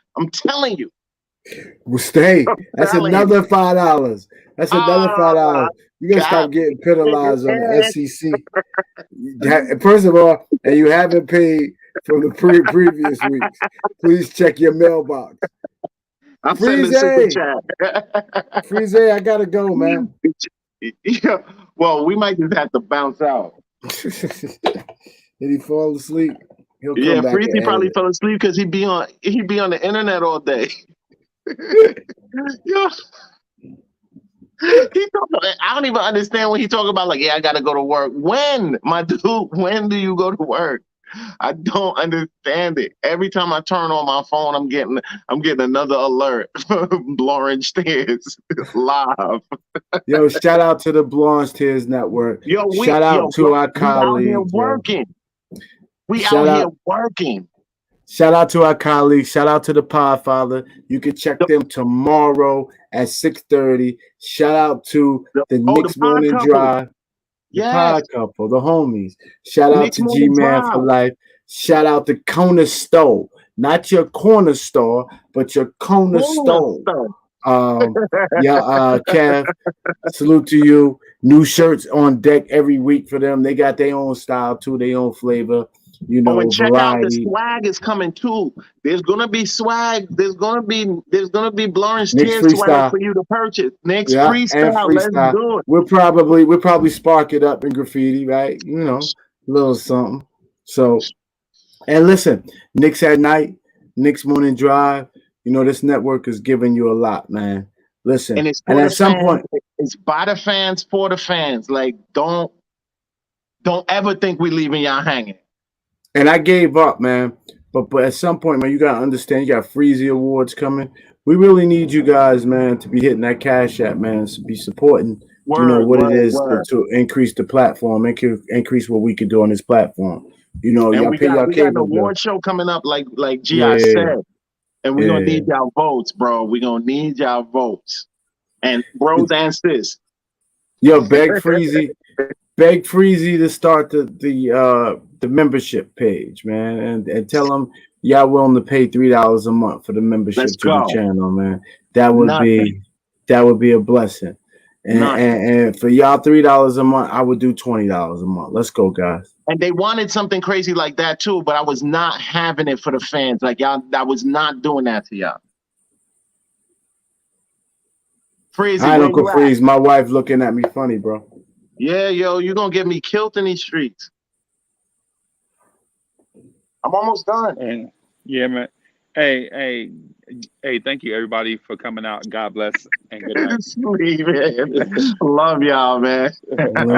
Well, stay. That's another $5. That's another $5. You gotta stop getting penalized on the SEC. First of all, and you haven't paid from the previous weeks. Please check your mailbox. I'm sending super chat. Freeze, I gotta go, man. Yeah. Well, we might just have to bounce out. Did he fall asleep? He'll come back. Freezy probably fell asleep because he'd be on the internet all day. Yeah. I don't even understand when he talk about like, yeah, I gotta go to work. When, my dude, when do you go to work? I don't understand it. Every time I turn on my phone, I'm getting another alert. Blorange Stairs live. Yo, shout out to the Blorange Tears Network. Shout out to our colleagues. Out here working. We out here working. Shout out to our colleagues. Shout out to the Podfather. You can check them tomorrow at 6:30. Shout out to the Knicks Morning Drive. The Pod Couple, the homies. Shout out to G-Man for life. Shout out to Corner Store. Not your corner store, but your corner store. Kev, salute to you. New shirts on deck every week for them. They got their own style too, their own flavor. You know, and check variety. out the swag is coming too. There's gonna be swag. There's gonna be Blorange Tears swag for you to purchase. Knicks freestyle. Let's do it. We'll probably spark it up in graffiti, right? You know, a little something. So, and listen, Knicks at night, Knicks Morning Drive. You know, this network is giving you a lot, man. Listen, and at some point, it's by the fans for the fans. Like, don't ever think we're leaving y'all hanging. And I gave up, man. But at some point, man, you gotta understand. You got Freezy Awards coming. We really need you guys, man, to be hitting that cash app, man. To be supporting, it is to increase the platform, increase what we can do on this platform. You know, and y'all we pay got your an award show coming up, like G.I. said, and we're gonna need y'all votes, bro. We're gonna need y'all votes, and bros and sis. Yo, beg Freezy to start the membership page, man, and tell them y'all willing to pay $3 a month for the membership to the channel, man. That would be a blessing. And for y'all $3 a month, I would do $20 a month. Let's go, guys. And they wanted something crazy like that too, but I was not having it for the fans. Like y'all, I was not doing that to y'all. Freezy, I don't go freeze. My wife looking at me funny, bro. Yeah, yo, you're gonna get me killed in these streets. I'm almost done. And yeah, man. Hey, thank you everybody for coming out. God bless and good night. Love y'all, man.